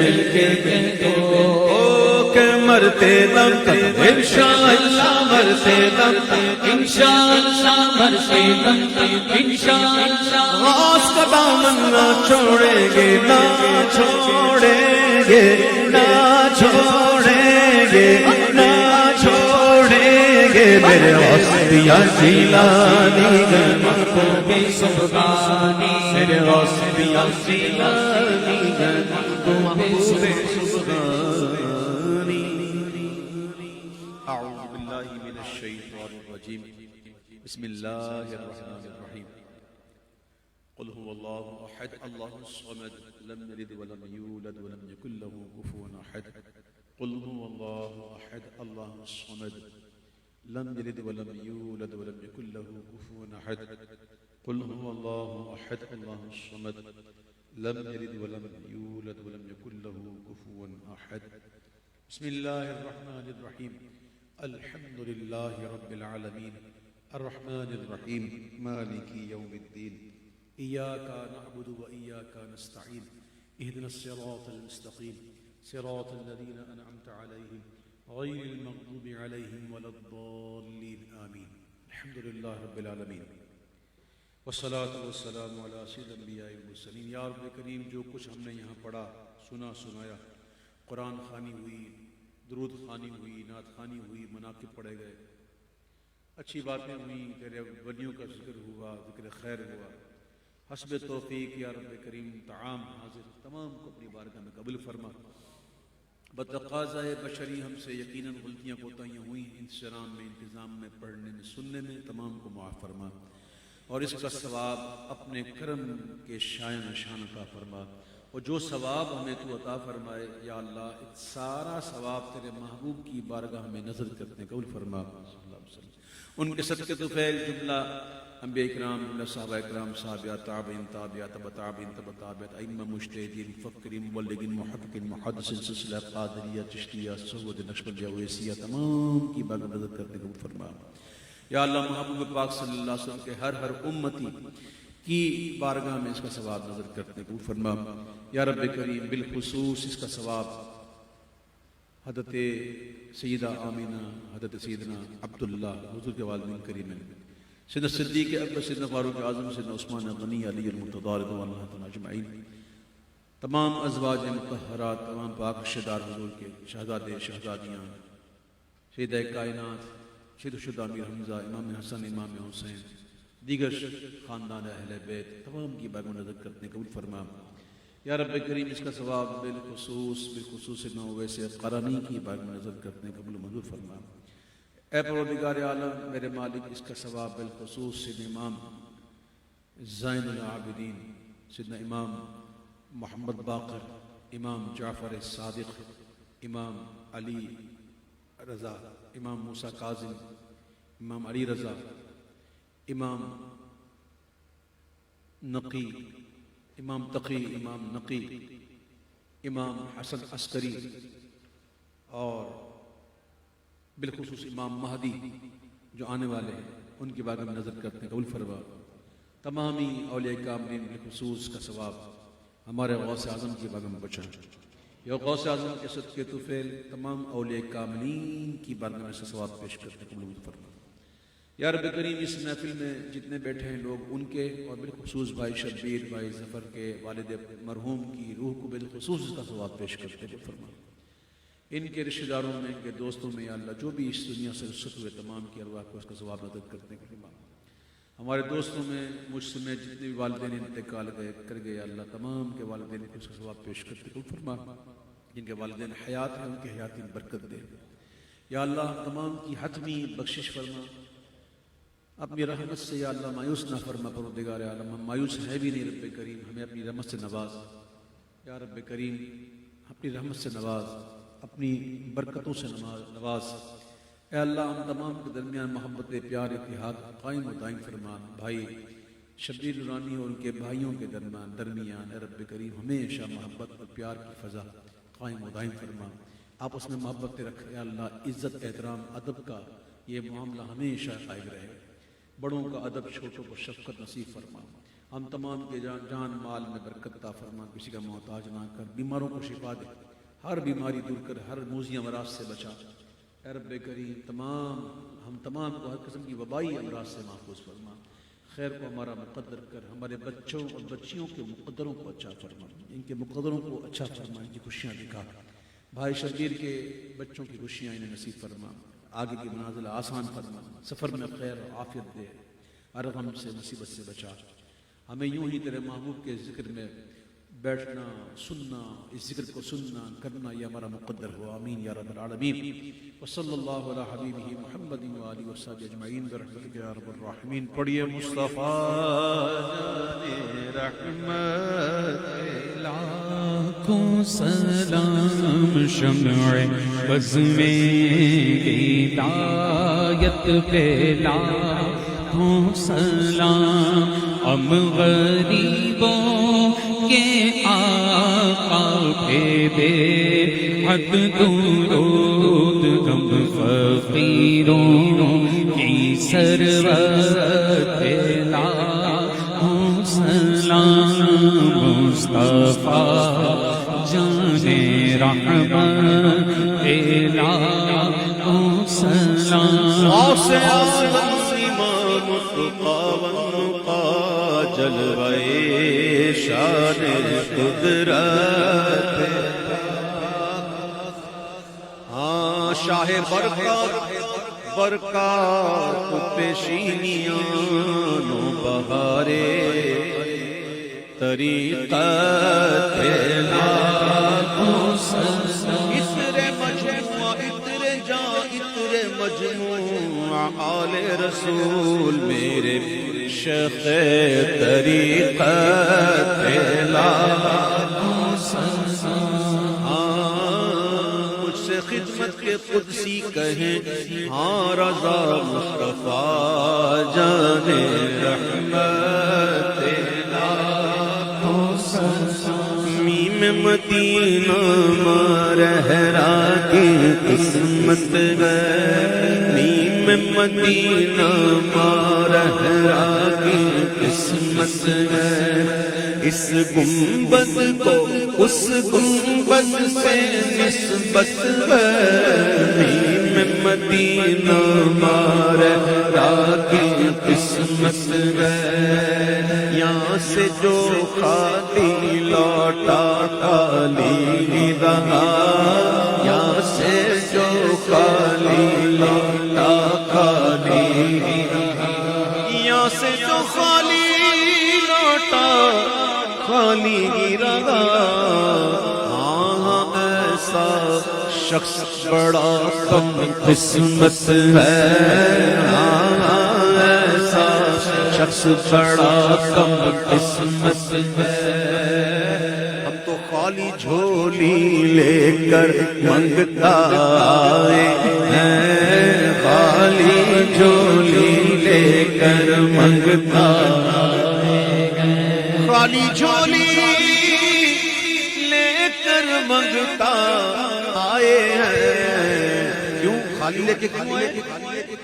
مل کے کہہ دو کہ مرتے دم تک انشاءاللہ، مرتے دم تک انشاءاللہ، مرتے دم تک انشاءاللہ، غوث کا دامن نہ چھوڑیں گے، نہ چھوڑیں گے، نہ چھوڑیں گے، نہ چھوڑیں گے میرے غوث پیا جیلانی، محبوب سبحانی، میرے غوث پیا جیلانی، محبوب سبحانی۔ اعوذ باللہ من الشیطان الرجیم، بسم اللہ الرحمن الرحیم، قل هو اللہ احد اللہ الصمد لم یلد ولم یولد ولم یکن له کفوا احد، قل هو اللہ احد اللہ الصمد لم یلد ولم یولد ولم یکن له کفوا احد، قل هو اللہ احد اللہ الصمد لم یلد ولم یولد ولم یکن له کفوا احد۔ بسم اللہ الرحمن الرحیم، الحمد للہ رب العالمین، الرحمن الرحیم، مالک یوم الدین، ایاک نعبد و ایاک نستعین، اہدنا الصراط المستقیم، صراط الذین انعمت علیہم غیر المغضوب علیہم ولا الضالین، آمین۔ الحمد للہ رب العالمین، والصلاة والسلام علی سید الانبیاء والمرسلین۔ یا رب کریم، جو کچھ ہم نے یہاں پڑھا، سنا، سنایا، قرآن خوانی ہوئی، درود خوانی ہوئی، نعت خوانی ہوئی، مناقب پڑھے گئے، اچھی باتیں ہوئیں، تیرے ولیوں کا ذکر ہوا، ذکر خیر ہوا، حسب توفیق یا رب کریم طعام حاضر، تمام کو اپنی بارگاہ میں قبول فرما۔ بتقاضۂ بشری ہم سے یقیناً غلطیاں کوتاہیاں ہوئی، انتظام میں، انتظام میں، پڑھنے میں، سننے میں، تمام کو معاف فرما، اور اس کا ثواب اپنے کرم کے شائن شان عطا فرما، اور جو ثواب ہمیں تو عطا فرمائے یا اللہ، سارا ثواب تیرے محبوب کی بارگاہ میں نظر کرتے قبول فرما صلی اللہ علیہ وسلم۔ ان کے صدقے تو فیل جملہ انبیاء اکرام، جملہ صحابہ اکرام، صحابیات، تابعین، تابعات، تبع تابعین، تبع تابعات، ائمہ، مجتہدین، مفکرین، مبلغین، محققین، محدثین، سلسلہ قادریہ، چشتیہ، سعود نقشبندیہ، اویسیہ، تمام کی بارگاہ میں نظر کرتے قبول فرما۔ یا اللہ، محبوب پاک صلی اللہ علیہ وسلم کے ہر امتی کی بارگاہ میں اس کا ثواب نظر کرتے قبول فرما۔ یا رب کریم، بالخصوص اس کا ثواب حضرت سیدہ آمینہ، حضرت سیدنا عبداللہ حضور کے والدین کریمین، سیدنا صدیق اکبر، سیدنا فاروق اعظم، سیدنا عثمان غنی، علی المرتضی رضوان اللہ تعالیٰ اجمعین، تمام ازواج مطہرات، تمام پاک رشدار حضور کے شہزادے، شہزادیاں، سیدہ کائنات، شہید الشہداء امیر حمزہ، امام حسن، امام حسین، دیگر خاندان اہل بیت، تمام کی بارگاہ میں نظر کرتے قبول فرما۔ یا رب کریم، اس کا ثواب بالخصوص سیدنا اویس قرنی کی بارگاہ میں نظر کرتے قبول منظور فرما۔ اے پروردگار عالم، میرے مالک، اس کا ثواب بالخصوص سیدنا امام زین العابدین، سیدنا امام محمد باقر، امام جعفر صادق، امام علی رضا، امام موسیٰ کاظم، امام علی رضا، امام نقی، امام تقی، امام نقی، امام حسن عسکری، اور بالخصوص امام مہدی جو آنے والے ہیں، ان کی بارگاہ میں نظر کرتے ہیں قبول فرما۔ تمامی اولیاء کاملین بالخصوص کا ثواب ہمارے غوث اعظم کی بارگاہ میں بچا۔ یا غوث اعظم کے صدقے تو فعل تمام اولیاء کاملین کی بارگاہ میں سے ثواب پیش کرتے قبول فرما۔ یا رب کریم اس محفل میں جتنے بیٹھے ہیں لوگ ان کے اور بالخصوص بھائی شبیر بھائی ظفر کے والد مرحوم کی روح کو بالخصوص اس کا ثواب پیش کرتے ہوئے فرما، ان کے رشتہ داروں میں، ان کے دوستوں میں یا اللہ جو بھی اس دنیا سے رخصت ہوئے تمام کی ارواح کو اس کا ثواب مدد کرنے کے لیے، ہمارے دوستوں میں مجھ سمیت جتنے بھی والدین انتقال کر گئے یا اللہ تمام کے والدین کو اس کا ثواب پیش کرتے ہوئے فرما، جن کے والدین حیات ہیں ان کے حیات میں برکت دے یا اللہ، تمام کی حتمی بخشش فرما اپنی رحمت سے یا اللہ، مایوس نہ فرما پروردگار عالم، ہم مایوس ہے بھی نہیں رب کریم، ہمیں اپنی رحمت سے نواز یا رب کریم، اپنی رحمت سے نواز، اپنی برکتوں سے نواز اے اللہ، ہم تمام کے درمیان محبت پیار اتحاد قائم و دائم فرمان، بھائی شبیر نورانی اور ان کے بھائیوں کے درمیان اے رب کریم ہمیشہ محبت اور پیار کی فضا قائم و دائم فرما، آپ اس میں محبت رکھ اے اللہ، عزت احترام ادب کا یہ معاملہ ہمیشہ قائم رہے، بڑوں کا ادب، چھوٹوں کو شفقت نصیب فرما، ہم تمام کے جان مال میں برکت عطا فرما، کسی کا محتاج نہ کر، بیماروں کو شفا دے، ہر بیماری دور کر، ہر موذی امراض سے بچا اے رب کریم، ہم تمام کو ہر قسم کی وبائی امراض سے محفوظ فرما، خیر کو ہمارا مقدر کر، ہمارے بچوں اور بچیوں کے مقدروں کو اچھا فرما، ان کے مقدروں کو اچھا فرما، ان کی خوشیاں دکھا، بھائی شبیر کے بچوں کی خوشیاں انہیں نصیب فرما، آگے کی منازل آسان فرما، سفر میں خیر و عافیت دے، ہر غم سے مصیبت سے بچا، ہمیں یوں ہی تیرے محبوب کے ذکر میں بیٹھنا، سننا، اس ذکر کو سننا کرنا یہ ہمارا مقدر ہو، آمین یا رب العالمین، وصلی اللہ علی حبیبہ محمد وآلہ وصحبہ اجمعین برحمتک یا رب الراحمین۔ پڑھیے مصطفیٰ رحمت، لاکھوں سلام شمع بز میں ہدایت پہ، لاکھوں سلام ہم غریبوں کے آقا پہ بے حد درود، ہم فقیروں کی سرورت پہ لاکھوں سلام، مصطفیٰ جان رحمت پہ لاکھوں سلام، جلوے شان قدرت، ہاں شاہ برکات پیشینیاں نو بہارے طریقت لاکھوں سلام، اترے مجموعہ اترے جا اترے مجموعہ آل رسول میرے شیخ طریقت لاکھوں سلام، مجھ سے خدمت کے قدسی کہیں، ہاں رضا مصطفیٰ جان رحمت لاکھوں سلام، میم مدینہ مارہرا کی قسمت گئے، میم مدینہ مارہرا کی قسمت ہے، اس گنبد کو اس گنبد سے نسبت ہے، میم مدینہ مارہرا کی قسمت ہے، یہاں سے جو خالی لوٹا خالی رہا، یہاں سے جو خالی لوٹا خالی رہا، یہاں سے جو خالی لوٹا خالی رہا، ہاں ایسا شخص بڑا کم قسمت ہے، ہاں ایسا شخص بڑا کم قسمت ہے، ہم تو خالی جھولی لے کر منگتا آئے ہیں، خالی جھولی لے کر منگتا آئے ہیں، خالی جھولی لے کر منگتا آئے ہیں، کیوں خالی لے کے کیوں آئے؟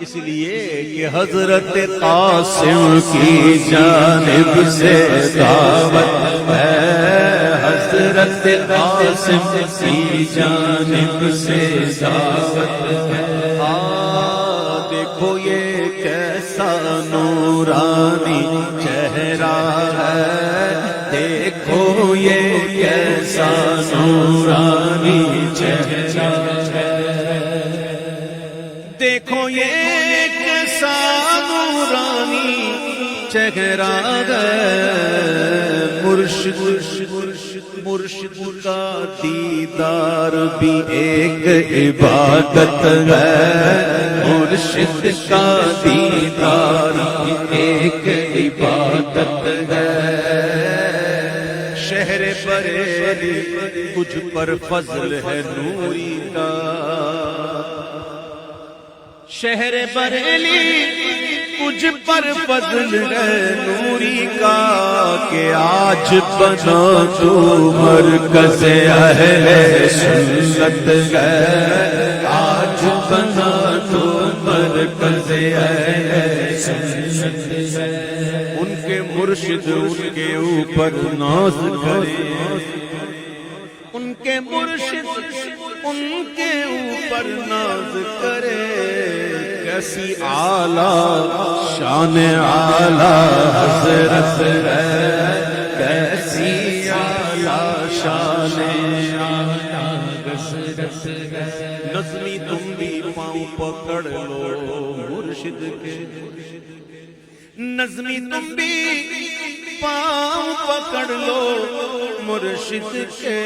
اس لیے کہ حضرت قاسم کی جانب سے دعوت ہے، حضرت قاسم کی جانب سے دعوت ہے، دیکھو یہ کیسا نورانی چہرہ ہے، دیکھو یہ کیسا نورانی چہرہ ہے، دیکھو یہ کیسا نورانی چہرہ ہے، مرشد کا دیدار بھی ایک عبادت ہے، مرشد کا دیدار بھی ایک عبادت ہے، شہر بریلی تجھ پر فضل ہے نوری کا، شہر بریلی تجھ پر فضل ہے نوری کا، کہ آج بنا تو مرکز اہل سنت ہے، آج بنا تو مرکز اہل سنت ہے، ان کے مرشد ان کے اوپر ناز کرے، ان کے مرشد ان کے اوپر ناز کرے، کیسی اعلیٰ شان اعلیٰ حضرت ہے، کیسی اعلیٰ شان اعلیٰ حضرت ہے، نظمی تم بھی پاؤں پکڑ لو مرشد کے، نظمی تم بھی پاؤں پکڑ لو مرشد کے،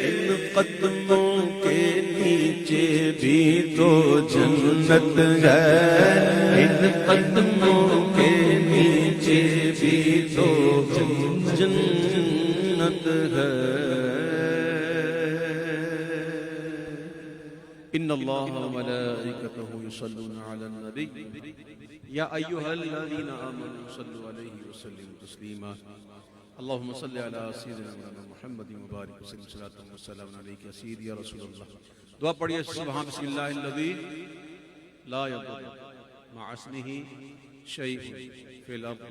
ان قدموں کے نیچے بھی تو جنت ہے، ان قدموں کے نیچے بھی تو جنت ہے، ان اللہ وملائکتہ یصلون علی النبی یا ایھا الذین آمنوا صلوا علیہ وسلموا تسلیما، اللہم صل علی سیدنا محمد مبارک وسلم صلاۃ وسلام علیک یا سیدی یا رسول اللہ۔ دعا پڑھیے، سبحان بسم اللہ الذی لا یضر مع اسمہ شیء فی الارض